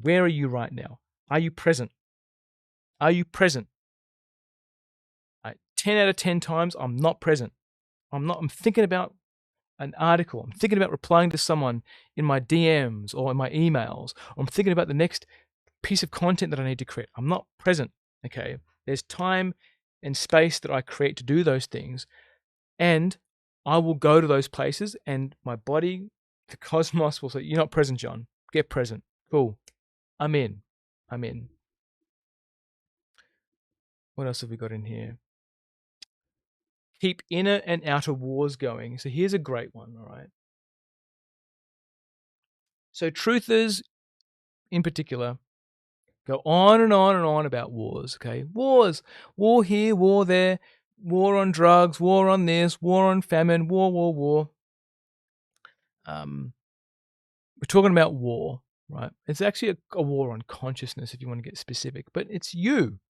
Where are you right now? Are you present? Are you present? 10 out of 10 times, I'm not present. I'm thinking about an article. I'm thinking about replying to someone in my DMs or in my emails. Or I'm thinking about the next piece of content that I need to create. I'm not present. Okay. There's time and space that I create to do those things. And I will go to those places and my body, the cosmos will say, you're not present, John. Get present. Cool. I'm in. What else have we got in here? Keep inner and outer wars going. So here's a great one, all right? So truthers, in particular, go on and on and on about wars, okay? Wars. War here, war there, war on drugs, war on this, war on famine, war. We're talking about war, right? It's actually a war on consciousness if you want to get specific, but it's you.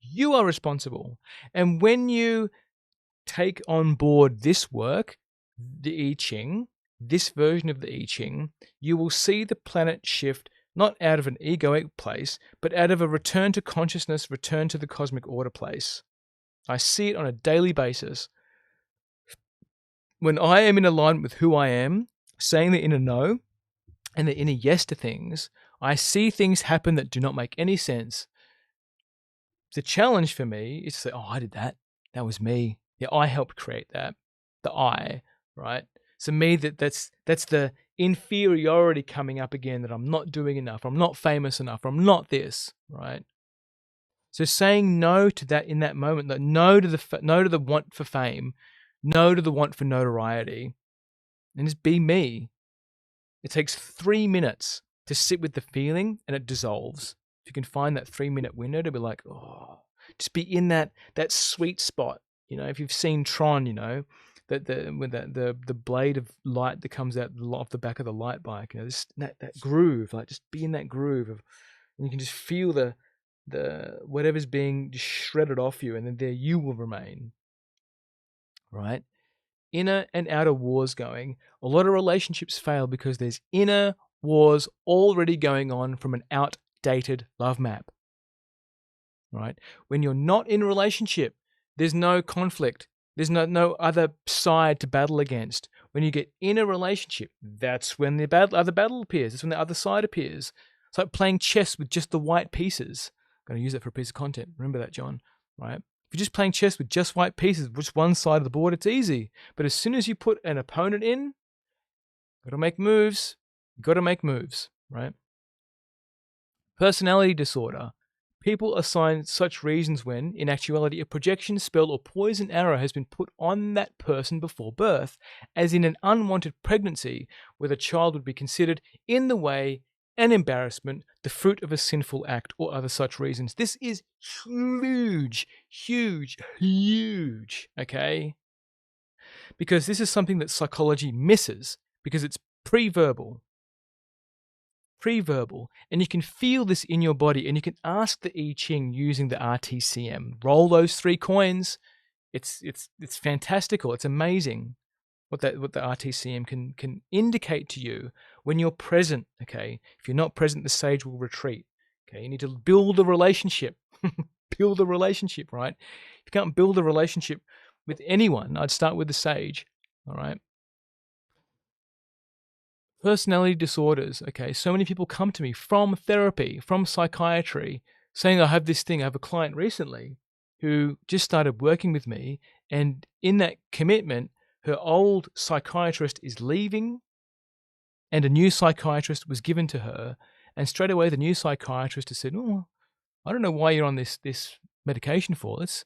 You are responsible. And when you take on board this work, the I Ching, this version of the I Ching, you will see the planet shift not out of an egoic place, but out of a return to consciousness, return to the cosmic order place. I see it on a daily basis. When I am in alignment with who I am, saying the inner no and the inner yes to things, I see things happen that do not make any sense. The challenge for me is to say, oh, I did that. That was me. Yeah, I helped create that. The I, right? So me, that's the inferiority coming up again, that I'm not doing enough, I'm not famous enough, I'm not this, right? So saying no to that in that moment, that no to the want for fame, no to the want for notoriety, and just be me. It takes 3 minutes to sit with the feeling and it dissolves. If you can find that 3-minute window to be like, oh, just be in that sweet spot. You know, if you've seen Tron, you know, that the blade of light that comes out off the back of the light bike, you know, this, that groove, like just be in that groove of, and you can just feel the whatever's being just shredded off you, and then there you will remain. Right? Inner and outer wars going. A lot of relationships fail because there's inner wars already going on from an outdated love map. Right? When you're not in a relationship, there's no conflict. There's no other side to battle against. When you get in a relationship, that's when the other battle appears. That's when the other side appears. It's like playing chess with just the white pieces. I'm going to use that for a piece of content. Remember that, John. Right? If you're just playing chess with just white pieces, which one side of the board, it's easy. But as soon as you put an opponent in, got to make moves. right? Personality disorder. People assign such reasons when, in actuality, a projection, spell, or poison arrow has been put on that person before birth, as in an unwanted pregnancy, where the child would be considered in the way, an embarrassment, the fruit of a sinful act, or other such reasons. This is huge, huge, huge, okay? Because this is something that psychology misses, because it's pre-verbal, and you can feel this in your body, and you can ask the I Ching using the RTCM. Roll those 3 coins. It's fantastical. It's amazing what the RTCM can indicate to you when you're present. Okay, if you're not present, the sage will retreat. Okay, you need to build a relationship. Build a relationship, right? If you can't build a relationship with anyone, I'd start with the sage. All right. Personality disorders. Okay, so many people come to me from therapy, from psychiatry, saying I have this thing. I have a client recently who just started working with me, and in that commitment, her old psychiatrist is leaving, and a new psychiatrist was given to her. And straight away, the new psychiatrist has said, "Oh, I don't know why you're on this medication for. Let's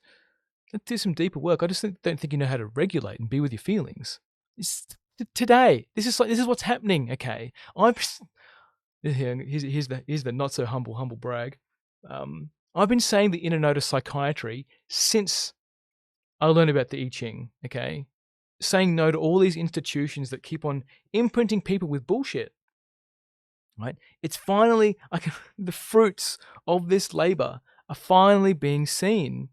do some deeper work. I just don't think you know how to regulate and be with your feelings." Today, this is what's happening. Okay, here's the not so humble brag. I've been saying the inner note of psychiatry since I learned about the I Ching. Okay, saying no to all these institutions that keep on imprinting people with bullshit. Right? It's finally the fruits of this labor are finally being seen.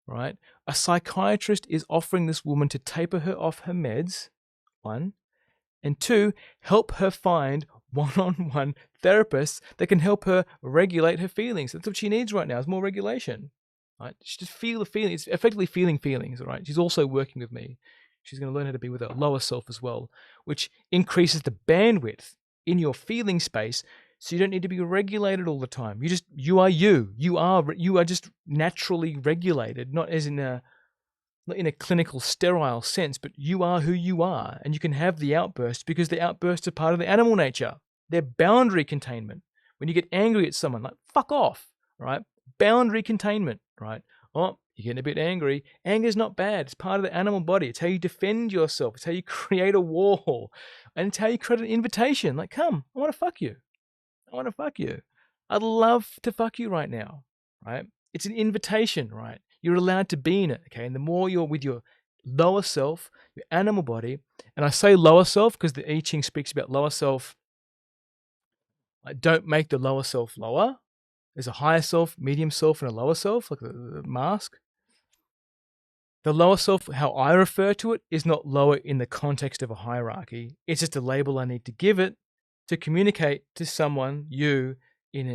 Right? A psychiatrist is offering this woman to taper her off her meds. 1. And 2, help her find one-on-one therapists that can help her regulate her feelings. That's what she needs right now, is more regulation. Right? She just feel the feelings. It's effectively feeling feelings, right? She's also working with me. She's going to learn how to be with her lower self as well, which increases the bandwidth in your feeling space, so you don't need to be regulated all the time. You are you. You are just naturally regulated, not in a clinical, sterile sense, but you are who you are, and you can have the outbursts because the outbursts are part of the animal nature. They're boundary containment. When you get angry at someone, like, fuck off, right? Boundary containment, right? Oh, you're getting a bit angry. Anger's not bad. It's part of the animal body. It's how you defend yourself. It's how you create a wall. And it's how you create an invitation. Like, come, I want to fuck you. I want to fuck you. I'd love to fuck you right now, right? It's an invitation, right? You're allowed to be in it, okay? And the more you're with your lower self, your animal body, and I say lower self because the I Ching speaks about lower self. Like, don't make the lower self lower. There's a higher self, medium self, and a lower self, like the mask. The lower self, how I refer to it, is not lower in the context of a hierarchy. It's just a label I need to give it to communicate to someone, you, in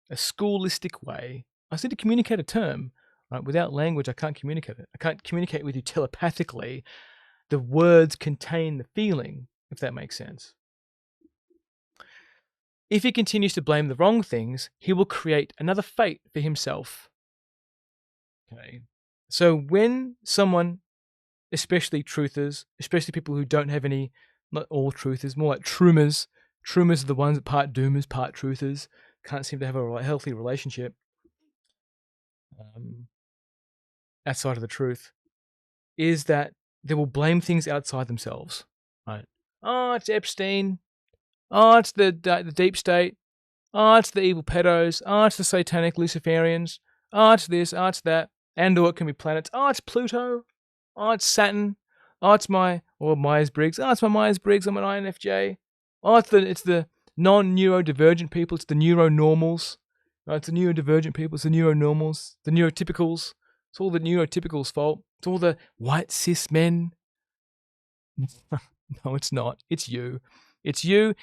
a schoolistic way. I just need to communicate a term, right? Without language, I can't communicate it. I can't communicate with you telepathically. The words contain the feeling, if that makes sense. If he continues to blame the wrong things, he will create another fate for himself. Okay. So when someone, especially truthers, especially people who don't have any, not all truthers, more like trummers are the ones that part doomers, part truthers, can't seem to have a healthy relationship outside of the truth, is that they will blame things outside themselves, right? Oh, it's Epstein. Oh, it's the deep state. Oh, it's the evil pedos. Oh, it's the satanic Luciferians. Oh, it's this. Oh, it's that. And or it can be planets. Oh, it's Pluto. Oh, it's Saturn. Oh, it's Myers-Briggs. Oh, it's my Myers-Briggs. I'm an INFJ. Oh, it's the non-neurodivergent people. It's the neuronormals. Oh, it's the neurodivergent people. It's the neuronormals. The neurotypicals. It's all the neurotypicals' fault. It's all the white cis men. No, it's not. It's you. It's you,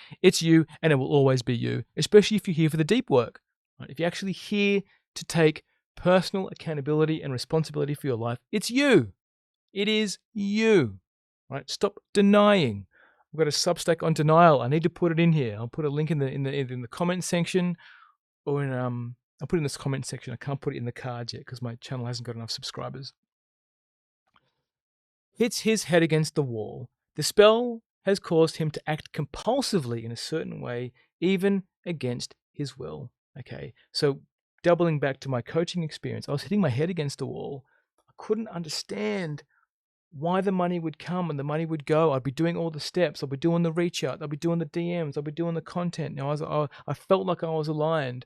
and it will always be you, especially if you're here for the deep work. Right? If you're actually here to take personal accountability and responsibility for your life, it's you. It is you. Right? Stop denying. I've got a Substack on denial. I need to put it in here. I'll put a link in the comment section, or I'll put it in this comment section. I can't put it in the cards yet because my channel hasn't got enough subscribers. Hits his head against the wall. The spell has caused him to act compulsively in a certain way even against his will. Okay, so doubling back to my coaching experience, I was hitting my head against the wall. I couldn't understand why the money would come and the money would go. I'd be doing all the steps. I'd be doing the reach out. I'd be doing the DMs. I'd be doing the content. You know, I felt like I was aligned,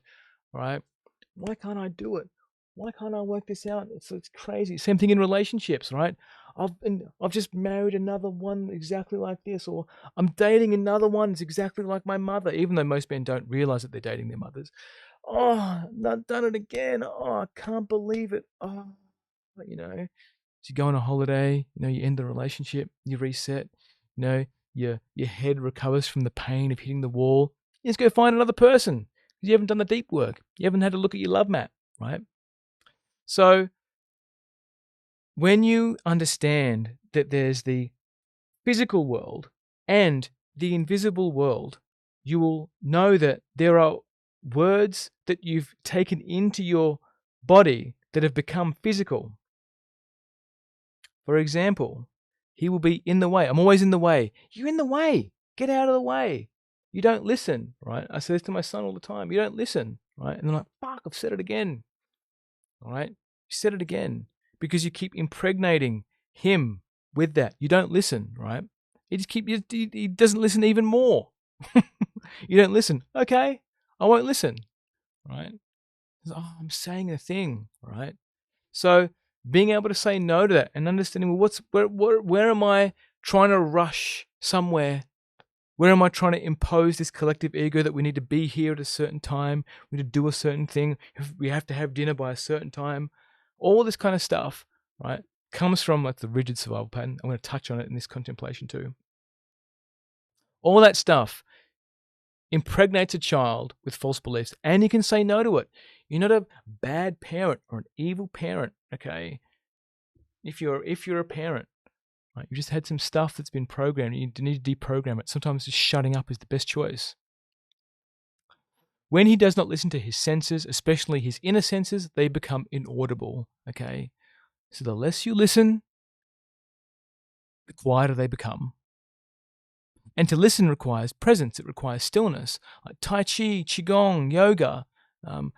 right? Why can't I do it? Why can't I work this out? It's crazy. Same thing in relationships, right? I've just married another one exactly like this, or I'm dating another one that's exactly like my mother, even though most men don't realize that they're dating their mothers. Oh, not done it again. Oh, I can't believe it. Oh, you know. So you go on a holiday, you know, you end the relationship, you reset, you know, your head recovers from the pain of hitting the wall. You just go find another person. You haven't done the deep work. You haven't had a look at your love map, right? So when you understand that there's the physical world and the invisible world, you will know that there are words that you've taken into your body that have become physical. For example, he will be in the way. I'm always in the way. You're in the way. Get out of the way. You don't listen, right? I say this to my son all the time. You don't listen, right? And they're like, fuck, I've said it again, all right? You said it again because you keep impregnating him with that. You don't listen, right? He doesn't listen even more. You don't listen. Okay, I won't listen, right? Oh, I'm saying a thing, right? So being able to say no to that and understanding, well, where am I trying to rush somewhere? Where am I trying to impose this collective ego that we need to be here at a certain time? We need to do a certain thing. We have to have dinner by a certain time. All this kind of stuff, right, comes from like the rigid survival pattern. I'm going to touch on it in this contemplation too. All that stuff impregnates a child with false beliefs, and you can say no to it. You're not a bad parent or an evil parent, okay? If you're a parent, right, you just had some stuff that's been programmed. You need to deprogram it. Sometimes just shutting up is the best choice. When he does not listen to his senses, especially his inner senses, they become inaudible, okay? So the less you listen, the quieter they become. And to listen requires presence. It requires stillness, like Tai Chi, Qigong, yoga,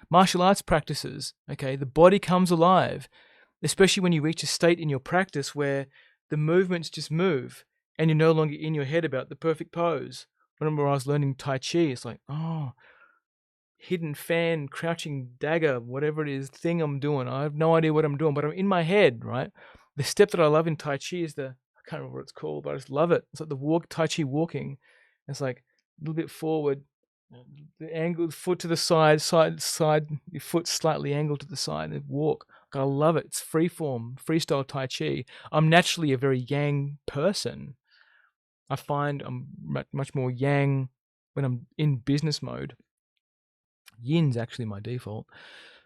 martial arts practices. Okay, the body comes alive, especially when you reach a state in your practice where the movements just move and you're no longer in your head about the perfect pose. I remember I was learning Tai Chi. It's like, oh, hidden fan, crouching dagger, whatever it is, thing I'm doing. I have no idea what I'm doing, but I'm in my head, right? The step that I love in Tai Chi is I can't remember what it's called, but I just love it. It's like the Tai Chi walking. It's like a little bit forward, the angled foot to the side, your foot slightly angled to the side, and walk. I love it. It's freeform, freestyle Tai Chi. I'm naturally a very yang person. I find I'm much more yang when I'm in business mode. Yin's actually my default.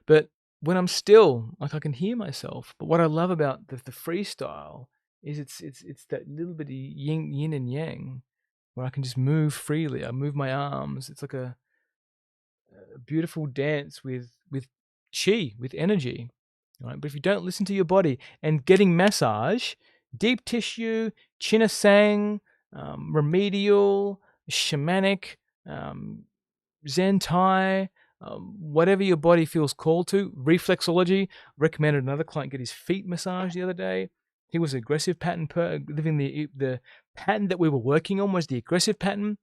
But when I'm still, like I can hear myself. But what I love about the freestyle is it's that little bitty yin and yang where I can just move freely. I move my arms. It's like a beautiful dance with chi, with energy. Right? But if you don't listen to your body and getting massage, deep tissue, chinasang, remedial, shamanic, Zen Tai, whatever your body feels called to. Reflexology, recommended another client get his feet massaged the other day. He was an aggressive pattern, living the pattern that we were working on was the aggressive pattern.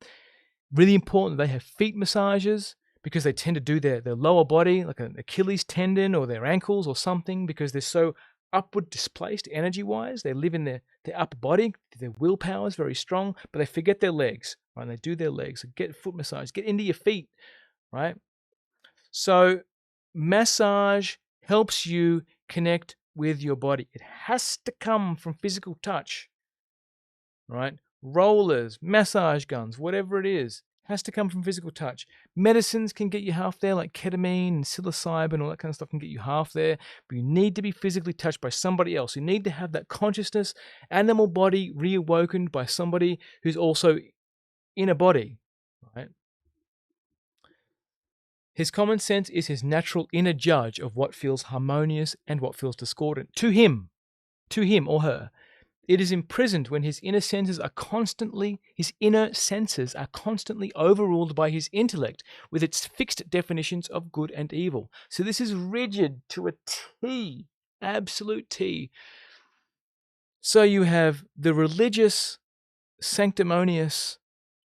Really important that they have feet massages because they tend to do their lower body, like an Achilles tendon or their ankles or something, because they're so upward displaced energy-wise. They live in their upper body. Their willpower is very strong, but they forget their legs, right? And they do their legs. So get foot massage. Get into your feet, right? So massage helps you connect with your body. It has to come from physical touch, right? Rollers, massage guns, whatever it is, has to come from physical touch. Medicines can get you half there, like ketamine and psilocybin, all that kind of stuff can get you half there, but you need to be physically touched by somebody else. You need to have that consciousness, animal body reawakened by somebody who's also in a body, right? His common sense is his natural inner judge of what feels harmonious and what feels discordant to him or her. It is imprisoned when his inner senses are constantly overruled by his intellect with its fixed definitions of good and evil. So this is rigid to a T, absolute T. So you have the religious, sanctimonious,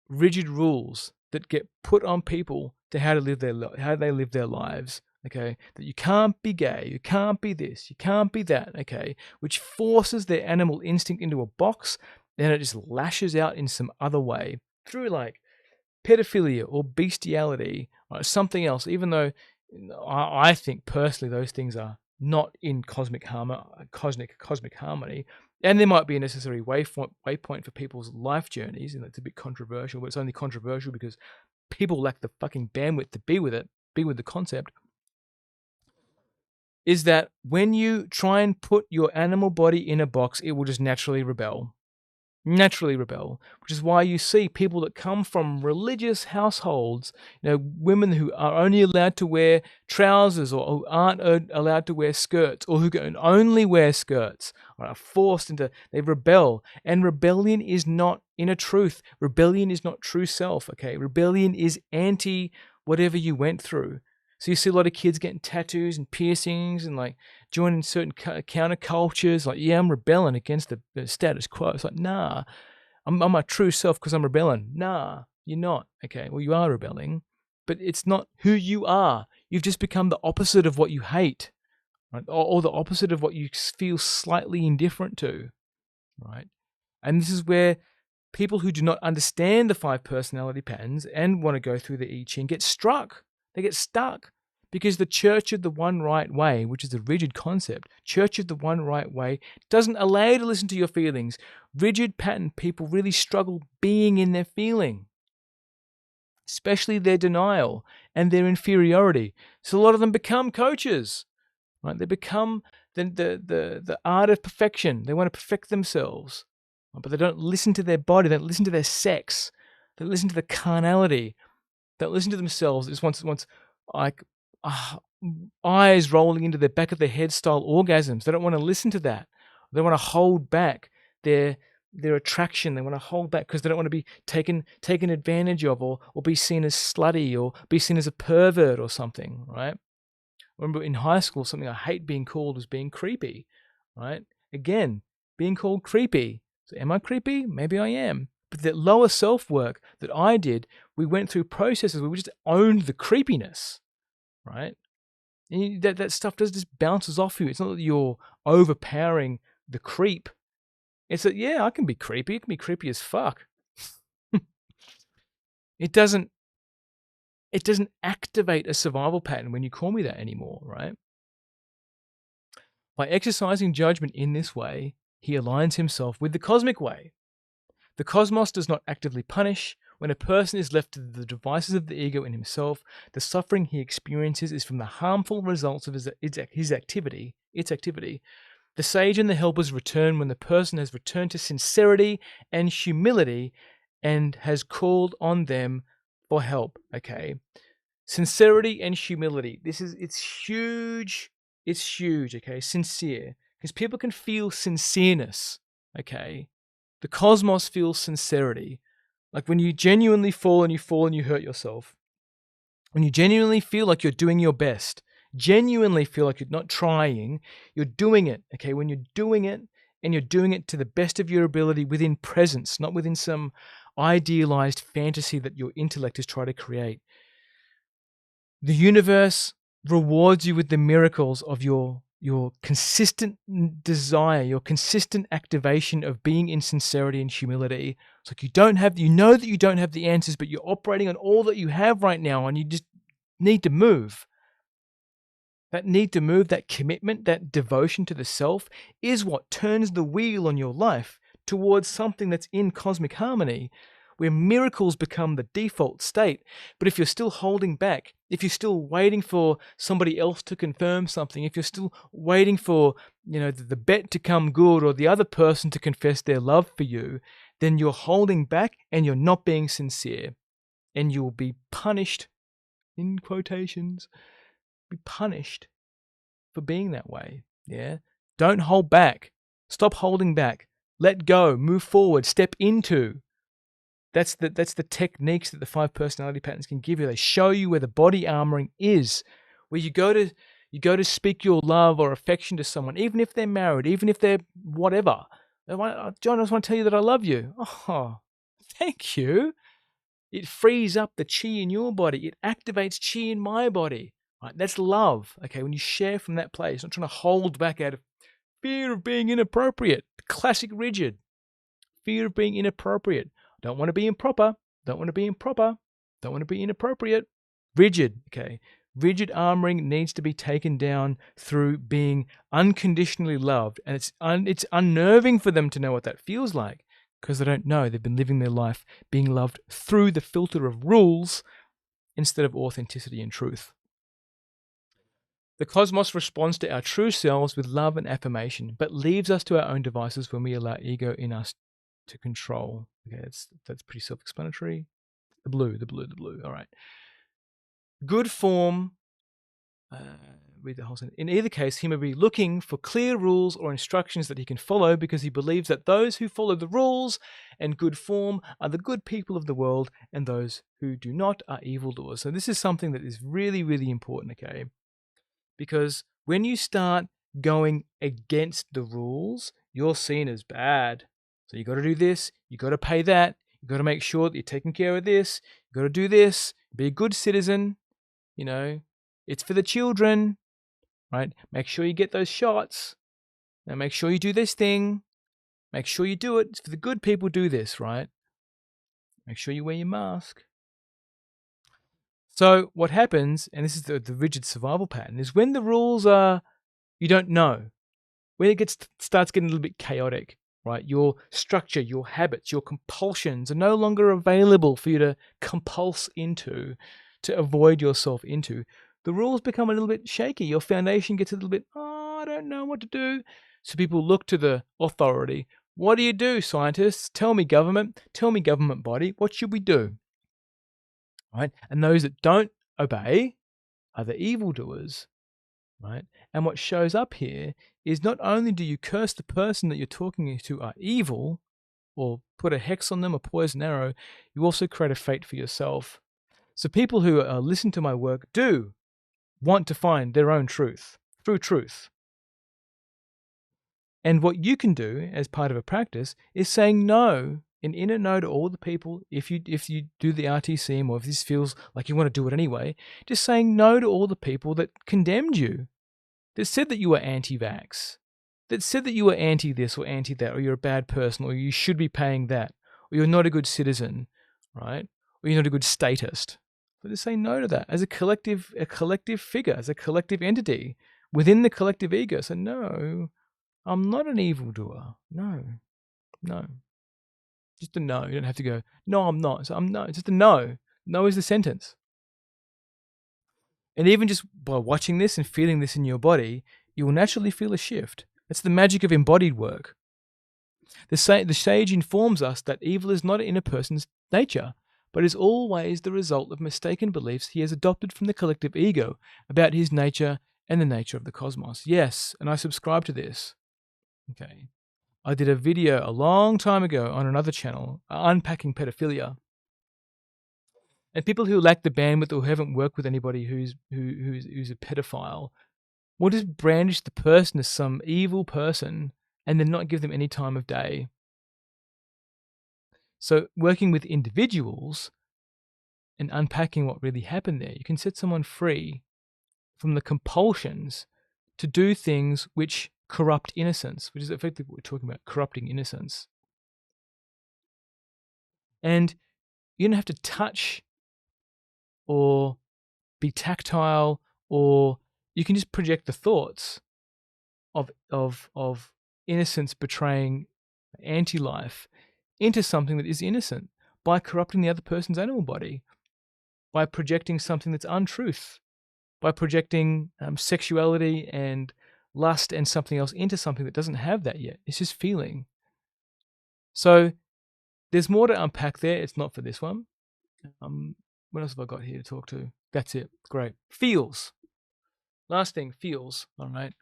rigid rules that get put on people to how they live their lives. Okay, that you can't be gay, you can't be this, you can't be that. Okay, which forces their animal instinct into a box, then it just lashes out in some other way through like pedophilia or bestiality or something else. Even though I think personally those things are not in cosmic harmony, and there might be a necessary waypoint for people's life journeys, and it's a bit controversial, but it's only controversial because people lack the fucking bandwidth to be with the concept. Is that when you try and put your animal body in a box, it will just naturally rebel, which is why you see people that come from religious households, women who are only allowed to wear trousers or who aren't allowed to wear skirts, or who can only wear skirts, or are forced into, they rebel. And rebellion is not inner truth. Rebellion is not true self, okay? Rebellion is anti whatever you went through. So you see a lot of kids getting tattoos and piercings and like joining certain countercultures. Like, yeah, I'm rebelling against the status quo. It's like, nah, I'm my true self because I'm rebelling. Nah, you're not. Okay, well, you are rebelling, but it's not who you are. You've just become the opposite of what you hate, right? Or the opposite of what you feel slightly indifferent to, right? And this is where people who do not understand the 5 personality patterns and want to go through the I Ching get struck. They get stuck because the Church of the One Right Way, which is a rigid concept, Church of the One Right Way, doesn't allow you to listen to your feelings. Rigid pattern people really struggle being in their feeling, especially their denial and their inferiority. So a lot of them become coaches, right? They become the art of perfection. They want to perfect themselves, but they don't listen to their body. They don't listen to their sex. They listen to the carnality. That listen to themselves. Just wants like eyes rolling into the back of their head style orgasms. They don't want to listen to that. They want to hold back their attraction. They want to hold back because they don't want to be taken advantage of, or be seen as slutty, or be seen as a pervert or something, right? I remember in high school, something I hate being called was being creepy, right? Again, being called creepy. So am I creepy? Maybe I am. But that lower self work that I did, we went through processes where we just owned the creepiness, right? And that stuff just bounces off you. It's not that you're overpowering the creep. It's that, yeah, I can be creepy. It can be creepy as fuck. It doesn't activate a survival pattern when you call me that anymore, right? By exercising judgment in this way, he aligns himself with the cosmic way. The cosmos does not actively punish. When a person is left to the devices of the ego in himself, the suffering he experiences is from the harmful results of its activity. The sage and the helpers return when the person has returned to sincerity and humility and has called on them for help. Okay, sincerity and humility. It's huge. It's huge. Okay, sincere, because people can feel sincereness. Okay. The cosmos feels sincerity. Like when you genuinely fall and you hurt yourself. When you genuinely feel like you're doing your best. Genuinely feel like you're not trying. You're doing it. Okay, when you're doing it and you're doing it to the best of your ability within presence, not within some idealized fantasy that your intellect is trying to create. The universe rewards you with the miracles of your consistent desire, your consistent activation of being in sincerity and humility. It's like you know that you don't have the answers, but you're operating on all that you have right now, and you just need to move. That need to move, that commitment, that devotion to the self is what turns the wheel on your life towards something that's in cosmic harmony, where miracles become the default state. But if you're still holding back, if you're still waiting for somebody else to confirm something, if you're still waiting for, the bet to come good or the other person to confess their love for you, then you're holding back and you're not being sincere. And you'll be punished, in quotations, be punished for being that way. Yeah? Don't hold back. Stop holding back. let go, move forward, step into. That's the techniques that the 5 personality patterns can give you. They show you where the body armoring is, where you go to speak your love or affection to someone, even if they're married, even if they're whatever. John, I just want to tell you that I love you. Oh, thank you. It frees up the chi in your body. It activates chi in my body. Right? That's love. Okay, when you share from that place, not trying to hold back out of fear of being inappropriate. Classic rigid. Fear of being inappropriate. Don't want to be improper. Don't want to be improper. Don't want to be inappropriate. Rigid. Okay. Rigid armoring needs to be taken down through being unconditionally loved. And it's unnerving for them to know what that feels like, because they don't know. They've been living their life being loved through the filter of rules instead of authenticity and truth. The cosmos responds to our true selves with love and affirmation, but leaves us to our own devices when we allow ego in us to control. Okay, that's pretty self-explanatory. The blue. All right. Good form. Read the whole sentence. In either case, he may be looking for clear rules or instructions that he can follow, because he believes that those who follow the rules and good form are the good people of the world, and those who do not are evildoers. So this is something that is really, really important, okay? Because when you start going against the rules, you're seen as bad. So you got to do this, you got to pay that, you got to make sure that you're taking care of this, you got to do this, be a good citizen, you know, it's for the children, right? Make sure you get those shots. Now make sure you do this thing. Make sure you do it. It's for the good people, do this, right? Make sure you wear your mask. So what happens, and this is the rigid survival pattern, is when the rules are, you don't know, when it starts getting a little bit chaotic, right? Your structure, your habits, your compulsions are no longer available for you to compulse into, to avoid yourself into. The rules become a little bit shaky. Your foundation gets a little bit, I don't know what to do. So people look to the authority. What do you do, scientists? Tell me, government body, what should we do? Right? And those that don't obey are the evildoers, right? And what shows up here is not only do you curse the person that you're talking to are evil, or put a hex on them, a poison arrow, you also create a fate for yourself. So people who listen to my work do want to find their own truth through truth. And what you can do as part of a practice is saying no, an inner no to all the people. If you do the RTCM, or if this feels like you want to do it anyway, just saying no to all the people that condemned you, that said that you were anti-vax, that said that you were anti this or anti that, or you're a bad person, or you should be paying that, or you're not a good citizen, right? Or you're not a good statist. But just say no to that as a collective figure, as a collective entity within the collective ego. So no, I'm not an evildoer. No. Just a no. You don't have to go, no, I'm not. So I'm no. It's just a no. No is the sentence. And even just by watching this and feeling this in your body, you will naturally feel a shift. It's the magic of embodied work. The sage informs us that evil is not in a person's nature, but is always the result of mistaken beliefs he has adopted from the collective ego about his nature and the nature of the cosmos. Yes, and I subscribe to this. Okay. I did a video a long time ago on another channel, unpacking pedophilia. And people who lack the bandwidth or who haven't worked with anybody who's a pedophile will just brandish the person as some evil person and then not give them any time of day. So working with individuals and unpacking what really happened there, you can set someone free from the compulsions to do things which corrupt innocence, which is effectively what we're talking about, corrupting innocence. And you don't have to touch or be tactile, or you can just project the thoughts of innocence betraying anti-life into something that is innocent by corrupting the other person's animal body, by projecting something that's untruth, by projecting sexuality and lust and something else into something that doesn't have that yet. It's just feeling. So there's more to unpack there. It's not for this one. What else have I got here to talk to? That's it. Great. Feels. Last thing, feels. All right.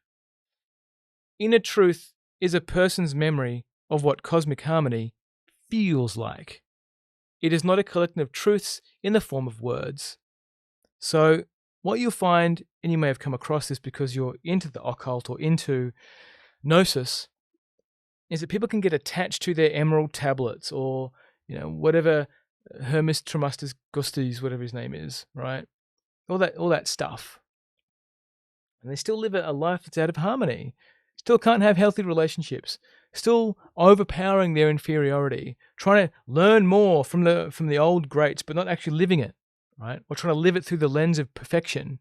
Inner truth is a person's memory of what cosmic harmony feels like. It is not a collection of truths in the form of words. So what you'll find, and you may have come across this because you're into the occult or into gnosis, is that people can get attached to their emerald tablets or, whatever Hermes Trismegistus Gustus, whatever his name is, right? All that stuff. And they still live a life that's out of harmony. Still can't have healthy relationships. Still overpowering their inferiority. Trying to learn more from the old greats, but not actually living it, right? Or trying to live it through the lens of perfection.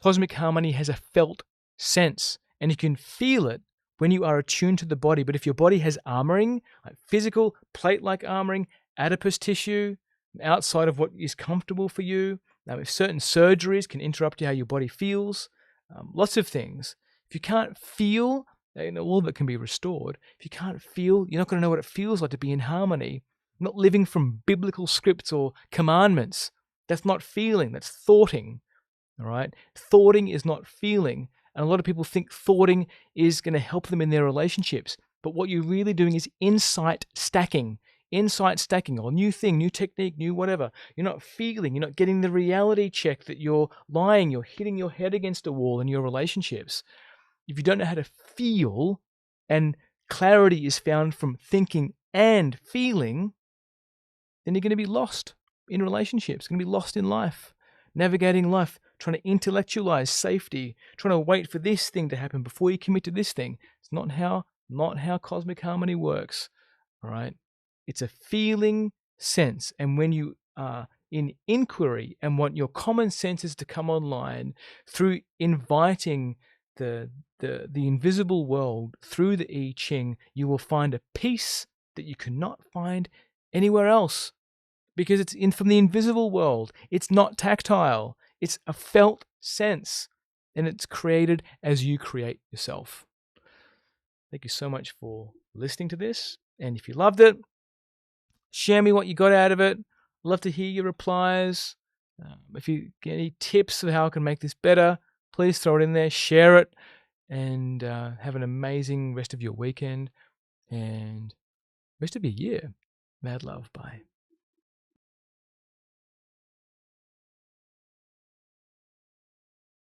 Cosmic harmony has a felt sense, and you can feel it when you are attuned to the body. But if your body has armoring, like physical, plate-like armoring, adipose tissue, outside of what is comfortable for you, if certain surgeries can interrupt how your body feels, lots of things. If you can't feel, all of it can be restored. If you can't feel, you're not going to know what it feels like to be in harmony. Not living from biblical scripts or commandments. That's not feeling, that's thoughting. All right? Thoughting is not feeling. And a lot of people think thoughting is going to help them in their relationships. But what you're really doing is insight stacking. Insight stacking, or new thing, new technique, new whatever. You're not feeling, you're not getting the reality check that you're lying, you're hitting your head against a wall in your relationships. If you don't know how to feel, and clarity is found from thinking and feeling, then you're going to be lost in relationships, going to be lost in life, navigating life, trying to intellectualize safety, trying to wait for this thing to happen before you commit to this thing. It's not how cosmic harmony works, all right? It's a feeling sense, and when you are in inquiry and want your common senses to come online through inviting the invisible world through the I Ching, you will find a peace that you cannot find anywhere else, because it's from the invisible world. It's not tactile. It's a felt sense, and it's created as you create yourself. Thank you so much for listening to this, and if you loved it, share me what you got out of it. Love to hear your replies. If you get any tips of how I can make this better, please throw it in there, share it, and have an amazing rest of your weekend and rest of your year. Mad love. Bye.